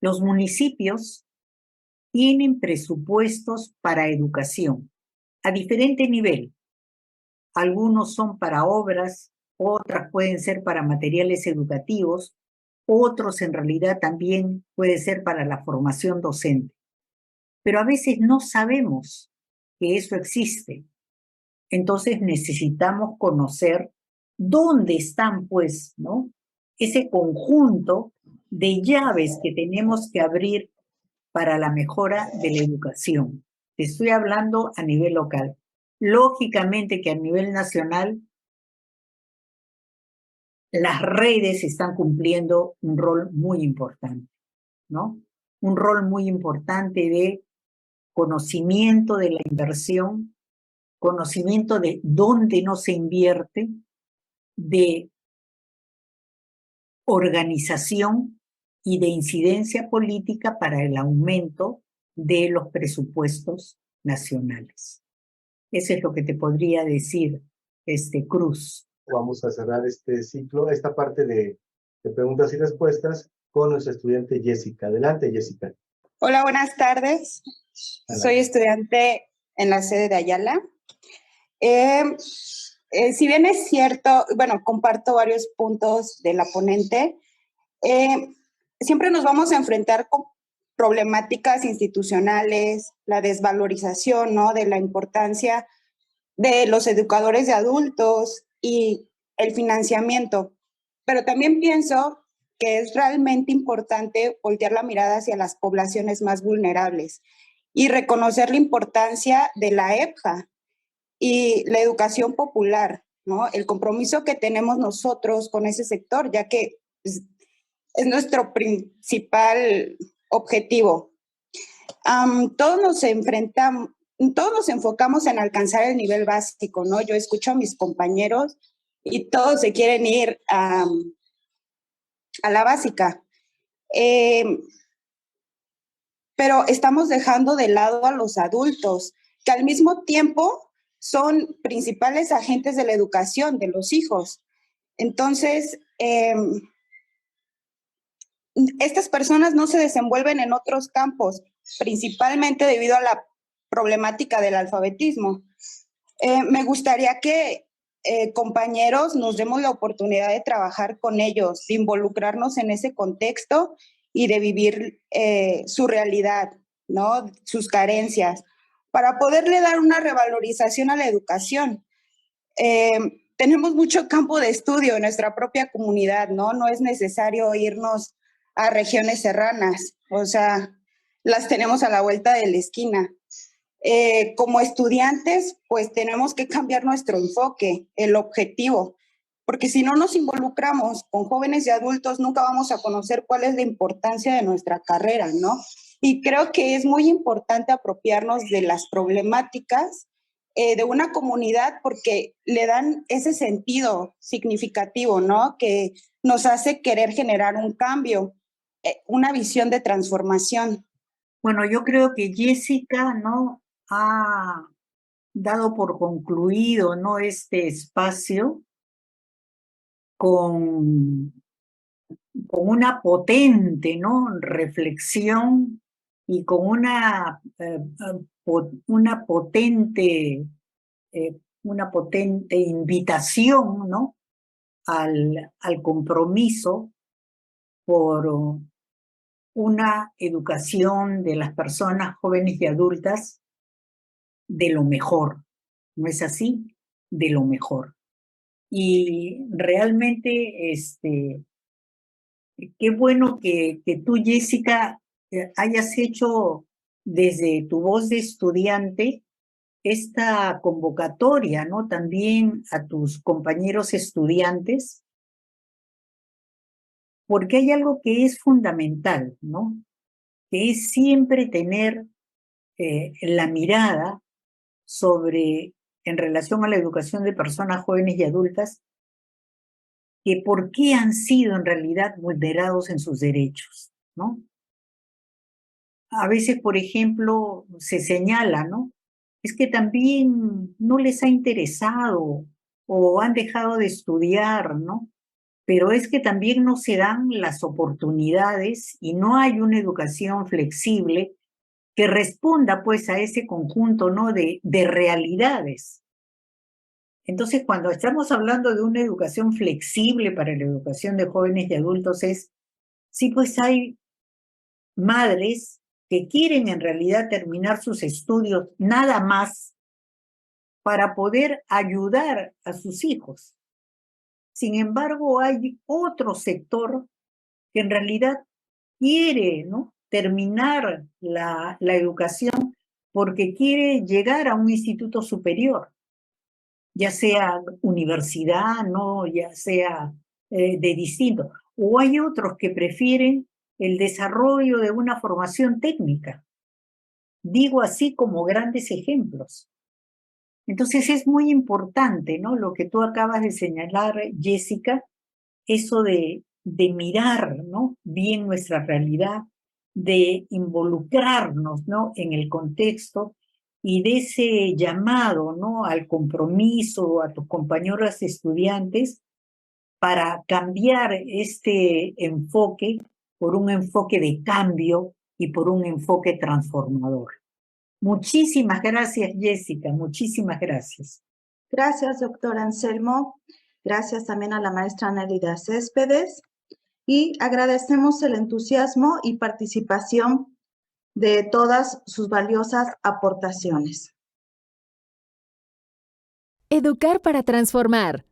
los municipios tienen presupuestos para educación a diferente nivel. Algunos son para obras, otras pueden ser para materiales educativos, otros en realidad también puede ser para la formación docente. Pero a veces no sabemos que eso existe. Entonces necesitamos conocer dónde están, pues, ¿no?, ese conjunto de llaves que tenemos que abrir para la mejora de la educación. Te estoy hablando a nivel local. Lógicamente que a nivel nacional las redes están cumpliendo un rol muy importante, ¿no? Un rol muy importante de conocimiento de la inversión, conocimiento de dónde no se invierte, de organización y de incidencia política para el aumento de los presupuestos nacionales. Eso es lo que te podría decir, Cruz. Vamos a cerrar este ciclo, esta parte de preguntas y respuestas con nuestra estudiante Jessica. Adelante, Jessica. Hola, buenas tardes. Soy estudiante en la sede de Ayala. Si bien es cierto, bueno, comparto varios puntos de la ponente, siempre nos vamos a enfrentar con problemáticas institucionales, la desvalorización, ¿no?, de la importancia de los educadores de adultos y el financiamiento. Pero también pienso que es realmente importante voltear la mirada hacia las poblaciones más vulnerables y reconocer la importancia de la EPJA y la educación popular, ¿no?, el compromiso que tenemos nosotros con ese sector, ya que es nuestro principal objetivo. Todos nos enfocamos en alcanzar el nivel básico, ¿no? Yo escucho a mis compañeros y todos se quieren ir a la básica. Pero estamos dejando de lado a los adultos, que al mismo tiempo son principales agentes de la educación de los hijos. Entonces, estas personas no se desenvuelven en otros campos, principalmente debido a la problemática del alfabetismo. Me gustaría que compañeros nos demos la oportunidad de trabajar con ellos, de involucrarnos en ese contexto y de vivir su realidad, ¿no?, sus carencias, para poderle dar una revalorización a la educación. Tenemos mucho campo de estudio en nuestra propia comunidad, ¿no? No es necesario irnos a regiones serranas, o sea, las tenemos a la vuelta de la esquina. Como estudiantes, pues tenemos que cambiar nuestro enfoque, el objetivo, porque si no nos involucramos con jóvenes y adultos, nunca vamos a conocer cuál es la importancia de nuestra carrera, ¿no? Y creo que es muy importante apropiarnos de las problemáticas de una comunidad porque le dan ese sentido significativo, ¿no? Que nos hace querer generar un cambio, una visión de transformación. Bueno, yo creo que Jessica, ¿no?, ha dado por concluido, ¿no?, este espacio con una potente, ¿no?, reflexión y con una potente invitación, ¿no?, al compromiso por una educación de las personas jóvenes y adultas de lo mejor, ¿no es así? De lo mejor. Y realmente, qué bueno que tú, Jessica, hayas hecho desde tu voz de estudiante esta convocatoria, ¿no?, también a tus compañeros estudiantes, porque hay algo que es fundamental, ¿no?, que es siempre tener la mirada sobre, en relación a la educación de personas jóvenes y adultas, que por qué han sido en realidad vulnerados en sus derechos, ¿no? A veces, por ejemplo, se señala, ¿no?, es que también no les ha interesado o han dejado de estudiar, ¿no? Pero es que también no se dan las oportunidades y no hay una educación flexible que responda pues a ese conjunto, ¿no?, de realidades. Entonces, cuando estamos hablando de una educación flexible para la educación de jóvenes y adultos sí, pues hay madres que quieren en realidad terminar sus estudios nada más para poder ayudar a sus hijos. Sin embargo, hay otro sector que en realidad quiere, ¿no?, terminar la educación porque quiere llegar a un instituto superior, ya sea universidad, ¿no?, ya sea de distinto. O hay otros que prefieren el desarrollo de una formación técnica. Digo así como grandes ejemplos. Entonces es muy importante, ¿no?, lo que tú acabas de señalar, Jessica, eso de mirar, ¿no?, bien nuestra realidad, de involucrarnos, ¿no?, en el contexto y de ese llamado, ¿no?, al compromiso a tus compañeros estudiantes para cambiar este enfoque por un enfoque de cambio y por un enfoque transformador. Muchísimas gracias, Jessica, muchísimas gracias. Gracias, doctor Anselmo. Gracias también a la maestra Nélida Céspedes. Y agradecemos el entusiasmo y participación de todas sus valiosas aportaciones. Educar para transformar.